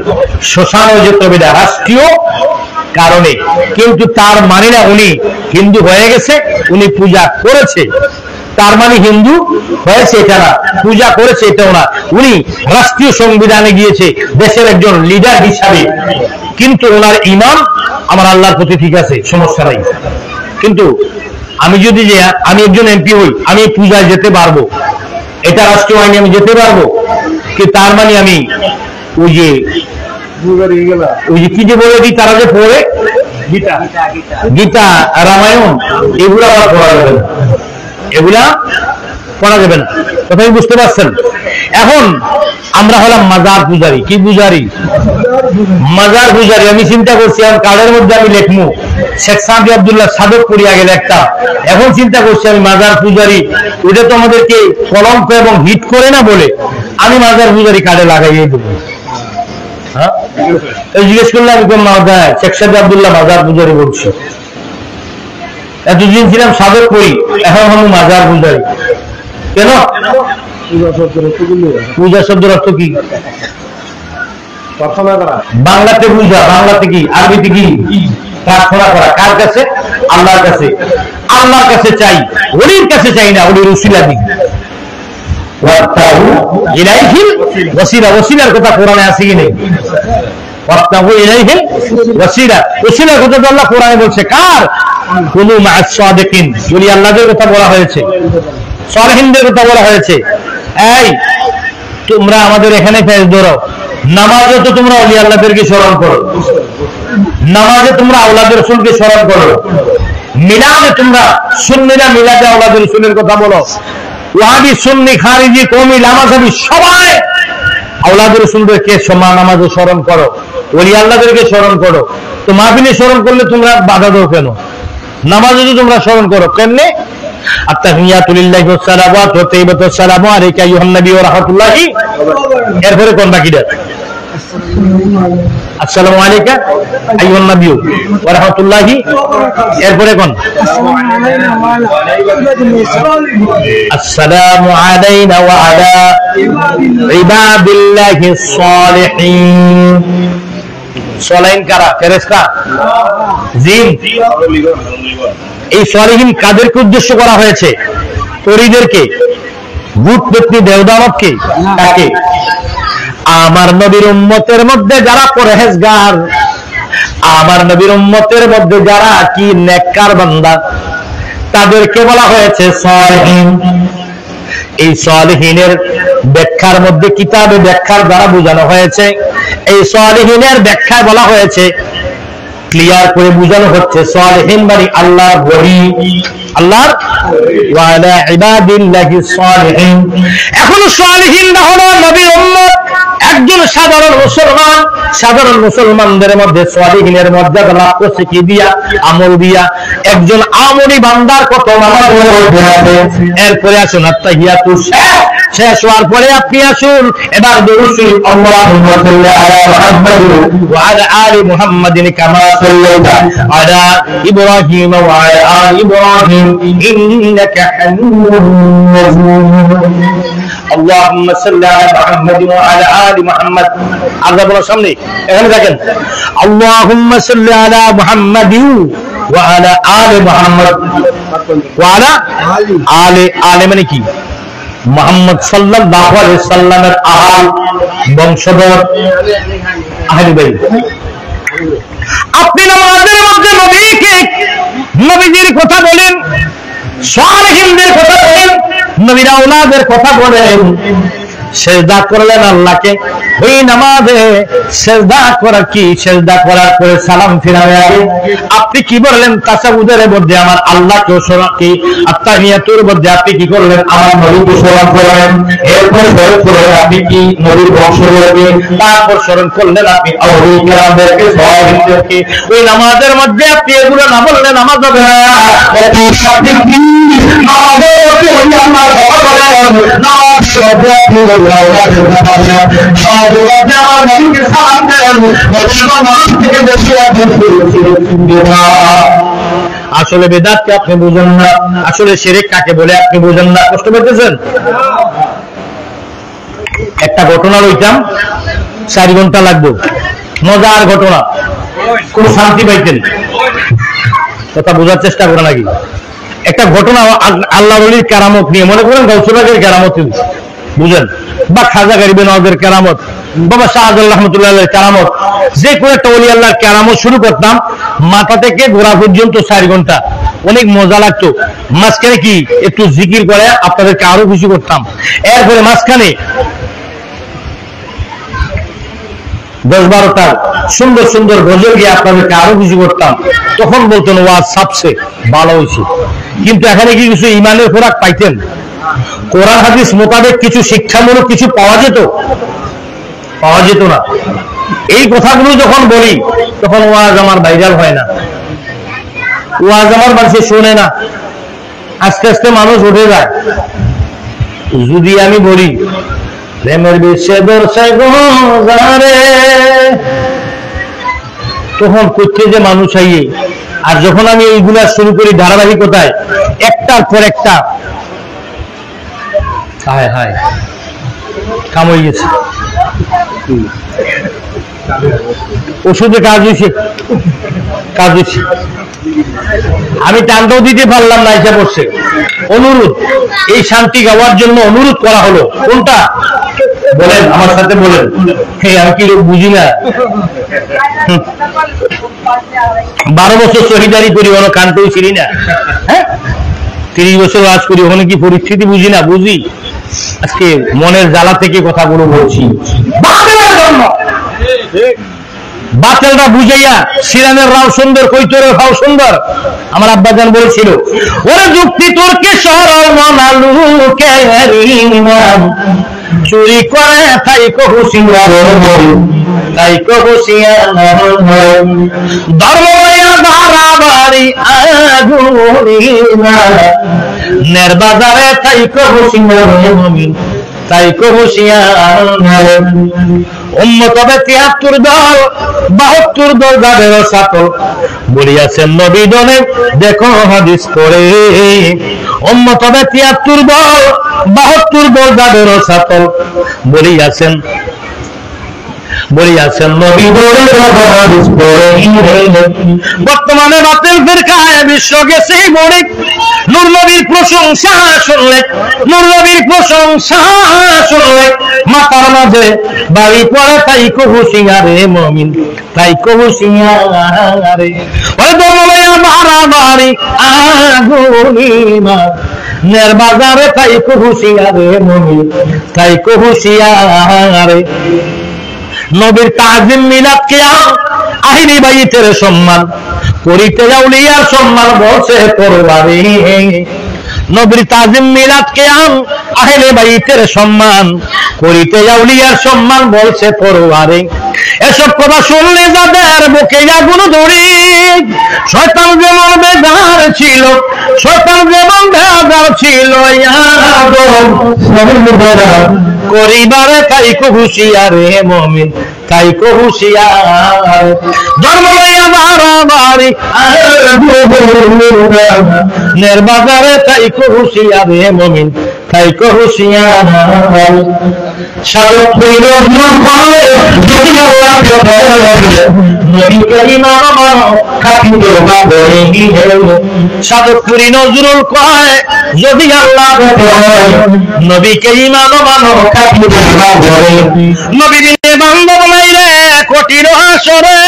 শ্মশানও যেতে হবে, রাষ্ট্রীয় কারণে। কিন্তু তার মানে না উনি হিন্দু হয়ে গেছে, উনি পূজা করেছে, তার মানে হিন্দু হয়েছে এটা না, পূজা করেছে এটাও না। উনি রাষ্ট্রীয় সংবিধানে গিয়েছে দেশের একজন লিডার হিসাবে, কিন্তু ওনার ইমান আমার আল্লাহর প্রতি ঠিক আছে, সমস্যা নাই। কিন্তু আমি যদি যে আমি একজন এমপি হই, আমি পূজায় যেতে পারবো, এটা রাষ্ট্রীয় আইনে আমি যেতে পারবো, কি তার মানে আমি ওই যে কি যে বলে দিই তারা যে পড়ে গীতা রামায়ণ, এগুলা আবার পড়া যাবে না, এগুলা পড়া যাবে না। কথাই বুঝতে পারছেন? এখন আমরা হলাম মাজার পূজারি। কি পূজারি? মাজার পূজারি। আমি চিন্তা করছি আর কার্ডের মধ্যে আমি লেখমু শেখ সাদি আব্দুল্লাহ সাদক করিয়া গেলে একটা, এখন চিন্তা করছি আমি মাজার পূজারি, ওটা তো আমাদেরকে কলঙ্ক এবং হিট করে না বলে আমি মাজার পূজারি কার্ডে লাগাইয়ে দেবো। হ্যাঁ, জিজ্ঞেস করলে আমি কোন মাজার শেখ সাদি আব্দুল্লাহ মাজার পূজারি বলছি। এতদিন ছিলাম সাধক করি, এখন আমি মাজার পূজারি। কেন? পূজা শব্দের অর্থ কি? বাংলাতে পূজা, বাংলাতে কি, আরবিতে কি? প্রার্থনা করা। কার কাছে? আল্লাহর কাছে। আল্লাহর কাছে চাই, ওলির কাছে চাই না, ওলির উসিলা দিই। ওসিলার কথা কোরআনে আছে কি নেই? ওসিলার কথা তো আল্লাহ কোরআনে বলছে। কার? কুনু মা'আস সাদিকিন, ওলি আল্লাহদের কথা বলা হয়েছে, সালেহিনদের কথা বলা হয়েছে। এই তোমরা আমাদের এখানে ফেজ ধরো, নামাজে তো তোমরা ওলি আল্লাহদেরকে স্মরণ করো, নামাজে তোমরা আওলাদ রাসূলকে স্মরণ করো, মিলাদে তোমরা সুন্নিরা মিলাদে আওলাদ রাসূলের কথা বলো, ওয়াহাবি সুন্নি খারিজি কওমি লামাযাবি সবাই আওলাদ রাসূলদেরকে নামাজে স্মরণ করো, ওলি আল্লাহদেরকে স্মরণ করো। তো মাহফিলে স্মরণ করলে তোমরা বাধা দাও কেন? নামাজে তো তোমরা স্মরণ করো। কেমনে? আত্তাহিয়াতু লিল্লাহি ওয়াস সালাওয়াতু ওয়া তাইয়্যিবাতুস সালামু আলাইকা আইয়ুহান নবী ওয়া রাহমাতুল্লাহি, এরপরে কোন বাকিটা? আসসালামু আলাইকা আইয়ুহান নবী ওয়া রাহমাতুল্লাহি, এরপরে কোন? আসসালামু আলাইনা ওয়া আলা ইবাদিল্লাহিস সালিহিন। সলাইন কারা? ফেরেশতা, জিন। এই সালিহিন কাদেরকে উদ্দেশ্য করা হয়েছে? পরীদেরকে, ভূত পেত্নী দেবদানবকে? কাকে? আমার নবীর উম্মতের মধ্যে যারা পরহেজগার, আমার নবীর উম্মতের মধ্যে যারা কি নেককার বান্দা, তাদেরকে বলা হয়েছে সালিহিন। এই সালিহিনের ব্যাখ্যার মধ্যে কিতাবে ব্যাখ্যার দ্বারা বোঝানো হয়েছে, এই সালিহিনের ব্যাখ্যায় বলা হয়েছে, ক্লিয়ার করে বোঝানো হচ্ছে সালিহিন মানে আল্লাহর ওলি, আল্লাহর ওয়া আলা ইবাদিল্লাহিস সালিহিন। এখন সালিহিনরা হলো নবীর উম্মত, একজন সাধারণ মুসলমান। সাধারণ মুসলমানদের মধ্যে সালিহিনের মর্যাদা লাভ করছে কি দিয়া? আমল দিয়া। একজন আমলি বান্দার কত নামাজ আছে। এরপরে আসুন আত্তাহিয়াতু শেষ হওয়ার পরে আপনি আসুন এবার দরুদ শরীফ, আল্লাহুম্মা সাল্লি আলা মুহাম্মাদ ওয়া আলা আলি মুহাম্মাদিন কামা সাল্লাইতা আলা ইব্রাহিম ওয়া আলা আলি ইব্রাহিম ইন্নাকা হামিদুম মাজিদ। আল্লাহুম্মা সাল্লি আলা মুহাম্মাদ ওয়া আলা আলি মুহাম্মাদ। আল্লাহ বলার সামনে এখানে দেখেন, আল্লাহুম্মা সাল্লি আলা মুহাম্মাদ ওয়া আলা আলি মুহাম্মাদ ওয়া আলা আলি মানে কি? মুহাম্মদ সাল্লাল্লাহু আলাইহি সাল্লামের আহল বংশধর আহলে বাইত। আপনি নামাজের মধ্যে নবীকে, নবীজির কথা বলেন, সালিহিনদের কথা বলেন, নবীর আওলাদের কথা বলেন, সেজদা করলেন আল্লাহকে। ওই নামাজে সেজদা করা কি? সেজদা করার পরে সালাম ফিরানোর আগে আপনি কি বললেন? তাশাহুদের মধ্যে আমার আল্লাহকে স্মরণ, কি আত্তাহিয়াতুর মধ্যে আপনি কি করলেন? আমার নবীকে স্মরণ করলেন। এরপর স্মরণ করলেন আপনি কি? নবীর বংশধরকে। তারপর স্মরণ করলেন আপনি আউলিয়া কেরামদেরকে, সাহাবীদেরকে। ওই নামাজের মধ্যে আপনি এগুলো না বললে নামাজ হবে না। আপনি কি নামাজের মধ্যে ওই আল্লাহর কথা বলেন, নামাজ হবে আসলে বেদাতকে আপনি বুঝেন না, আসলে শিরক কাকে বলে আপনি বুঝেন না। কষ্ট পেতেছেন? একটা ঘটনা লইতাম 4 ঘন্টা লাগবে, মজার ঘটনা, খুব শান্তি পাইতেন। কথা বোঝার চেষ্টা করে নাকি? একটা ঘটনা আল্লাহ ওলির কেরামত নিয়ে, মনে করেন গৌসুবাগের কেরামত বুঝেন, বা খাজা গরিবে নওয়াজের কেরামত, বাবা শাহজালাল রহমতুল্লাহ কেরামত, যে কোনো একটা ওলি আল্লাহর কেরামত শুরু করতাম, মাথা থেকে গোড়া পর্যন্ত 4 ঘন্টা, অনেক মজা লাগতো। মাঝখানে কি একটু জিকির করে আপনাদেরকে আরো খুশি করতাম। এরপরে মাঝখানে 10-12টা সুন্দর সুন্দর গজল গিয়ে আপনাদেরকে আরো খুশি করতাম। তখন বলতেন ওয়াজ সবচেয়ে ভালো হয়েছে। কিন্তু এখানে কি কিছু ইমানের খোরাক পাইতেন? কোরআন হাদিস মোতাবেক কিছু শিক্ষামূলক কিছু পাওয়া যেত না। এই কথাগুলো যখন বলি তখন ওয়াজ আমার ভাইরাল হয় না, ওয়াজ আমার মানুষে শোনে না, আস্তে আস্তে মানুষ উঠে যায়। যদি আমি বলি প্রেমের বিশ্বে দর্শায় গোজারে, তখন করতে যে মানুষ আইয়ে। আর যখন আমি এইগুলা শুরু করি ধারাবাহিকতায় একটার পর একটা, হায় হায় কাম হয়ে গেছে, ওষুধে কাজ হয়েছে। আমি টানটাও দিতে পারলাম না, এসে বসছে। অনুরোধ, এই শান্তি গাওয়ার জন্য অনুরোধ করা হলো। কোনটা বলেন, আমার সাথে বলেন। আমি কি বুঝি না? 12 বছর শহীদারি করি, ওখানে কানতেও ছিলি না। হ্যাঁ, 30 বছর আজ করি, ওখানে কি পরিস্থিতি বুঝি না? বুঝি। আজকে মনের জ্বালা থেকে কথাগুলো বলছি। বাতেলটা বুঝাইয়া সিরানের রাও সুন্দর, কৈতরের রাও সুন্দর। আমার আব্বাজান বলেছিল, ওরে যুক্তি তোরকে সরল মনালু কে চুরি করে তাই কহুসিয়ার, তাই কহুসিয়ার ধর্ময়া বাড়াবাড়ি আগুনিনা নেরবাজারে তাই কহুসিয়ার মুমিন, তাই কহুসিয়ার উম্মত হবে 73 দল, 72 দল যাদের সাতল বলিয়াছেন নবী দনে, দেখো হাদিস পড়ে। উম্মত হবে 73 দল, 72 দল যাদের সাতল বলিয়াছেন নবী দনে, দেখো হাদিস পড়ে। বর্তমানে বাতিল ফিরকায় বিশ্ব গেছে মরে। নূর নবীর প্রশংসা শুনলে, নূর নবীর প্রশংসা শুনলে মাথার মাঝে বাড়ি পড়ে, তাই কহুসিয়ারে মুমিন, তাই কহুসিয়ারে। ওই দমলয়া বাড়াবাড়ি আগুনিমা নেরবাজারে, তাই কহুসিয়ারে মুমিন, তাই কহুসিয়ারে। নবীর তাজিম মিলাদ কিয়াম আহিনি বাইতের সম্মান, করিতে আউলিয়ার সম্মান বলছে পরবারে। নবীর তাজিম মিলাদ কিয়াম আহলে বাইতের সম্মান, করিতে আউলিয়ার সম্মান বলছে পরবারে। এসব কথা শুনলে যাদের বুকে আগুন ধরে, শয়তান যেমন বেজার ছিল, শয়তান যেমন বেজার ছিল করিবারে, তাই কহুসিয়ারে মুমিন, তাই কহুসিয়ার ধর্ম লইয়া বাড়াবাড়ি নেরবাজারে, তাই কহুসিয়ারে মুমিন, তাই কহুসিয়ার। সাধক হইল সাধকপুরি নজরুল কয়, যদি আল্লাহ নবীকে ইমান মানো, নবী বিনে বান্ধব নাই রে কঠিন আসরে,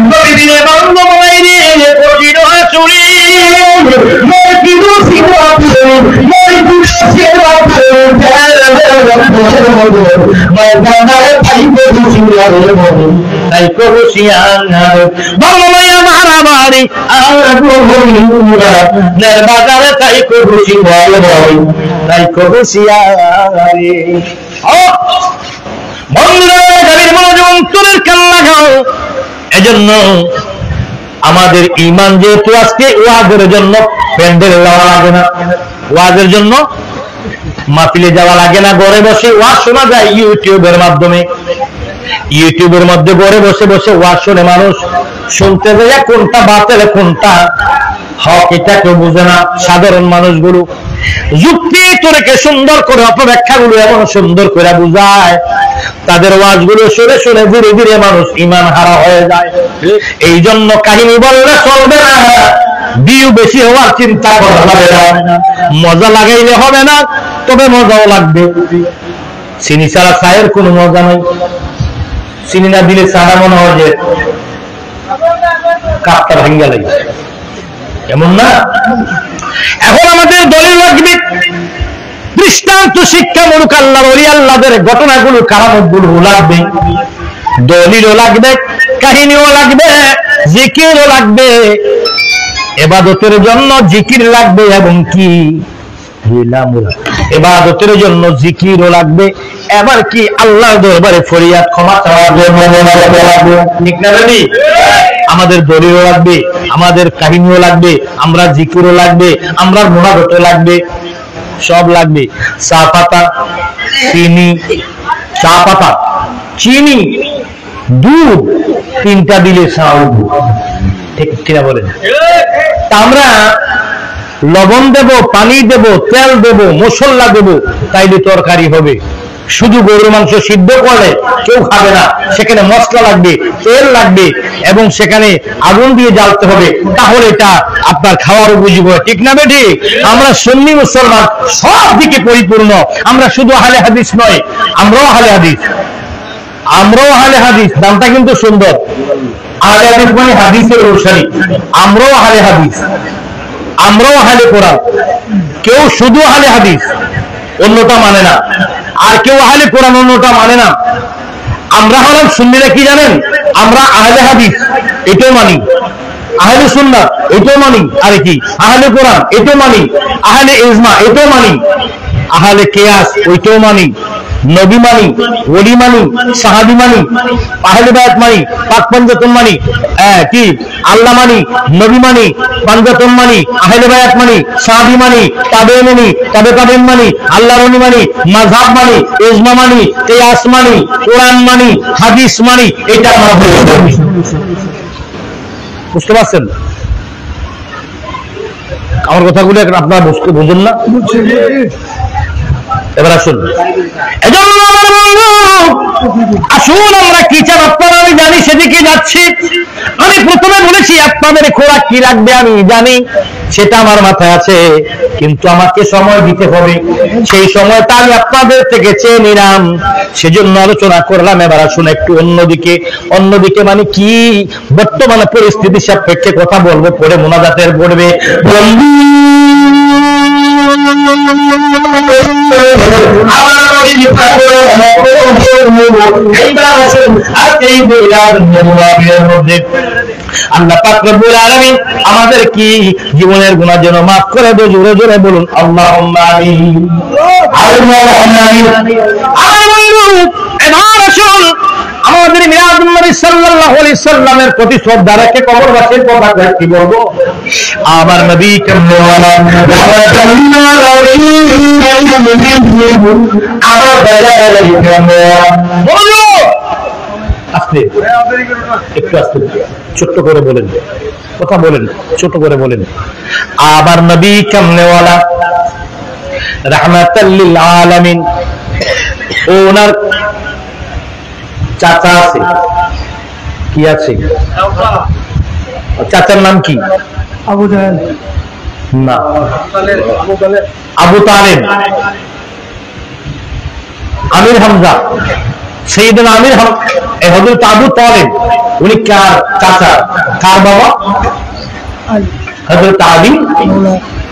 নবী বিনে বান্ধব নাই রে কঠিন আসরে। তাই কহুসিয়ার বাংলায় মারামারি বাজারে, তাই কহুসিয়ার, তাই কহুসিয়ারে। বন্ধুরা মনোযোগের কান লাগাও। এজন্য আমাদের ইমান যেহেতু আজকে ওয়াজের জন্য প্যান্ডেল যাওয়া লাগে না, ওয়াজের জন্য মাহফিলে যাওয়া লাগে না, ঘরে বসে ওয়াজ শোনা যায় ইউটিউবের মাধ্যমে। ইউটিউবের মধ্যে ঘরে বসে বসে ওয়াজ শুনে মানুষ, শুনতে যায় কোনটা বাতিল কোনটা হক এটা কেউ বুঝে না। সাধারণ মানুষগুলো যুক্তি তোরকে সুন্দর করে অপব্যাখ্যাগুলো এমন সুন্দর করে বুঝায়, তাদের ওয়াজগুলো শুনে শুনে ধীরে ধীরে মানুষ ঈমান হারা হয়ে যায়। এই জন্য কাহিনী বললে চলবে না, ভিউ বেশি হওয়ার চিন্তা করা যাবে না, মজা লাগাইলে হবে না, তবে মজাও লাগবে। চিনি ছাড়া চায়ের কোনো মজা নাই, চিনি না দিলে চাটা মনে হয় যে কাপটা ভেঙ্গে লাগে, এমন না? এখন আমাদের দলিল লাগবে, দৃষ্টান্ত শিক্ষামূলক আল্লাহর ওলি আল্লাহদের ঘটনাগুলো কারামতগুলো লাগবে, দলিলও লাগবে, কাহিনীও লাগবে, জিকিরও লাগবে। ইবাদতের জন্য জিকির লাগবে এবং কি ইবাদতের জন্য জিকিরও লাগবে, এবার কি আল্লাহর দরবারে ফরিয়াদ ক্ষমা চাওয়ার জন্য লাগবে, ঠিক না ভাই? আমাদের দলিলও লাগবে, আমাদের কাহিনীও লাগবে, আমরা জিকিরও লাগবে, আমরা মুনাজাতও লাগবে, সব লাগবে। চা পাতা, চিনি, চা পাতা, চিনি, দুধ, তিনটা দিলে চা উঠবে, ঠিক কিনা বলেন? তা আমরা লবণ দেব, পানি দেব, তেল দেব, মশলা দেব, তাইলে তরকারি হবে। শুধু গরুর মাংস সিদ্ধ করলে কেউ খাবে না, সেখানে মশলা লাগবে, তেল লাগবে এবং সেখানে আগুন দিয়ে জ্বালতে হবে, তাহলে এটা আপনার খাওয়ার উপযোগী হয়, ঠিক না বেটি? আমরা সুন্নি মুসলমান, সব দিকে পরিপূর্ণ। আমরা শুধু আহলে হাদিস নয়, আমরাও আহলে হাদিস, আমরাও আহলে হাদিস, নামটা কিন্তু সুন্দর। আহলে হাদিস মানে হাদিসের অনুসারী, আমরাও আহলে হাদিস, আমরাও আহলে কোরআন। কেউ শুধু আহলে হাদিস অন্যটা মানে না, আর কেউ আহলে কোরআন অন্যটা মানে না। আমরা হলাম সুন্নিরা, কি জানেন? আমরা আহলে হাদিস এটাও মানি, আহলে সুন্নাত এটাও মানি, আর কি আহলে কোরআন এটাও মানি, আহলে ইজমা এটাও মানি, আহলে কিয়াস ওইটাও মানি, নবী মানি, ওলি মানি, সাহাবী মানি, আহলে বায়াত মানি, পাক পঞ্জাতন মানি, কি আল্লাহ মানি, নবী মানি, পঞ্জাতন মানি, আহলে বায়াত মানি, সাহাবী মানি, তাবেঈন মানি, তাবে তাবেঈন মানি, আল্লাহর ওলি মানি, মাযহাব মানি, ইজমা মানি, কিয়াস মানি, কোরআন মানি, হাদিস মানি, এটা আমরা বুঝতে পারছেন? আমার কথাগুলো আপনারা বুঝেন না? এবার আসুন, আসুন আমরা কি চান আপনারা আমি জানি, সেদিকে যাচ্ছি। আমি প্রথমে বলেছি আপনাদের খোরাক কি লাগবে আমি জানি, সেটা আমার মাথায় আছে, কিন্তু আমাকে সময় দিতে হবে, সেই সময়টা আমি আপনাদের থেকে চেয়ে নিলাম, সেজন্য আলোচনা করলাম। এবার আসুন একটু অন্যদিকে, অন্যদিকে মানে কি বর্তমানে পরিস্থিতির সাপেক্ষে কথা বলবো, পরে মোনাজাতের পড়বে। আল্লাহ পাক রব্বুল আলামিন আমাদের কি জীবনের গুনাহ যেন মাফ করে দেয়, জোরে জোরে বলুন আল্লাহুম্মা আমিন। এবার আসুন আমাদের মিলাদুন নবী সাল্লাল্লাহু আলাইহি সাল্লামের প্রতি শ্রদ্ধা রেখে কবরবাসীর কথা কি বলবো? আমার নবী কামলিওয়ালা আস্তে একটু আস্তে ছোট্ট করে বলেন, কথা বলেন, ছোট করে বলেন। আবার নবী কামলিওয়ালা রাহমাতাল লিল আলামিন, ওনার চাচা আছে, কি আছে? চাচার নাম কি? আবু জাহেল না, আবু তালেব, আমির হামজা, সাইয়েদনা আমির হযরত আবু তালেব, উনি কার চাচা, কার বাবা? হযরত আলী,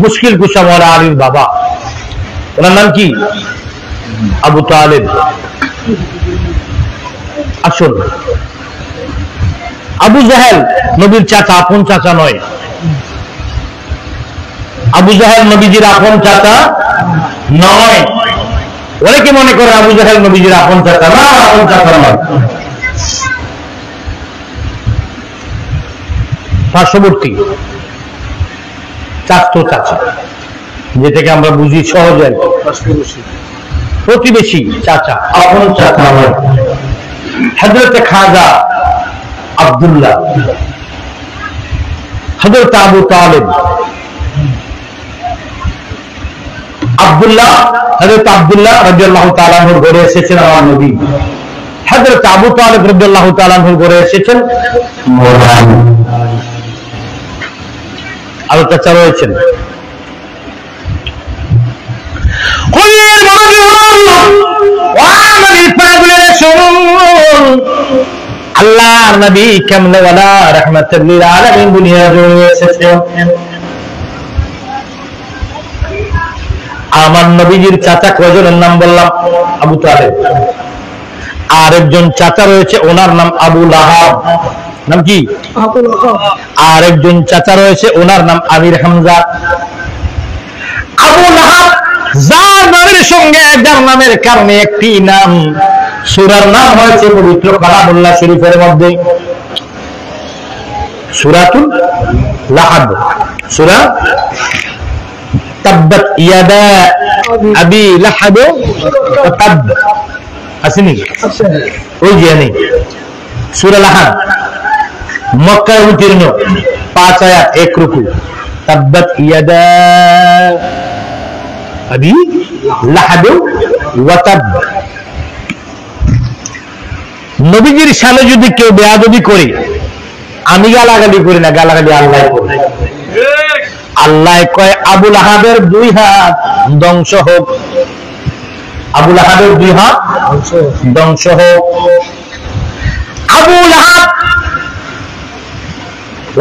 মুশকিল কুশা মাওলানা আলীর বাবা। ওনার নাম কি? আবু তালেব। আসুন, আবু জাহেল নবীর চাচা, আপন চাচা নয়। আবু জাহেল নবীজির আপন চাচা নয়। অনেকে মনে করে আবু জাহেল নবীজির আপন চাচা, না, আপন চাচা নয়, পার্শ্ববর্তী চাচতো চাচা, যে থেকে আমরা বুঝি সহজে আর কি, প্রতিবেশী চাচা, আপন চাচা নয়। হযরত খাজা আব্দুল্লাহ, হযরত আবু তালেব, আব্দুল্লাহ, হযরত আব্দুল্লাহ রাদিয়াল্লাহু তাআলা আনহুর ঘরে এসেছেন আমার নবী। হযরত আবু তালিব রাদিয়াল্লাহু তাআলা আনহুর ঘরে এসেছেন আরো চাচা রয়েছেন। আল্লাহর নবী কামলাওয়ালা রাহমাতুল লিল আলামিন দুনিয়াতে এসেছেন। আমার নবীজির চাচা কয়জনের নাম বললাম? আবু তালেব। আর একজন চাচা রয়েছে, ওনার নাম আবু লাহাব। নাম কি? আর একজন চাচা রয়েছে, ওনার নাম আমির হামজা। আবু লাহাব যার নামের সঙ্গে যার নামের কারণে একটি নাম, সূরার নাম হয়েছে পবিত্র কালামুল্লাহ শরীফের মধ্যে সূরাতুল লাহাব। সূরা তাব্বাত ইয়াদা আবি লাহাব ওয়া তাব, আসেনি? ওই যে নেই সূরা লাহাব, মক্কায় অবতীর্ণ, 5 আয়াত 1 রুকু। তাব্বাত ইয়াদা আবি লাহাব ওয়া তাব। নবীজির সামনে যদি কেউ বেয়াদবি করে, আমি গালাগালি করি না, গালাগালি আল্লাহ করে। আল্লাহ কয় আবু লাহাবের 2 হাত ধ্বংস হোক, আবু লাহাবের 2 হাত ধ্বংস হোক। আবু লাহাব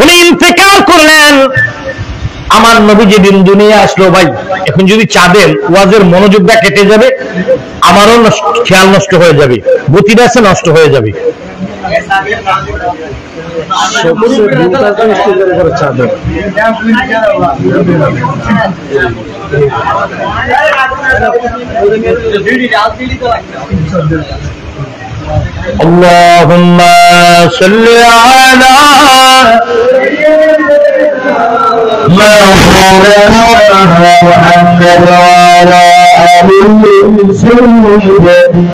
উনি ইন্তেকাল করলেন। আমার নবী যেদিন দুনিয়া আসলো, ভাই এখন যদি চাঁদের ওয়াজের মনোযোগটা কেটে যাবে, আমারও খেয়াল নষ্ট হয়ে যাবে, গতিটা আছে নষ্ট হয়ে যাবে। اللهم صل على محمد وعلى آله وصحبه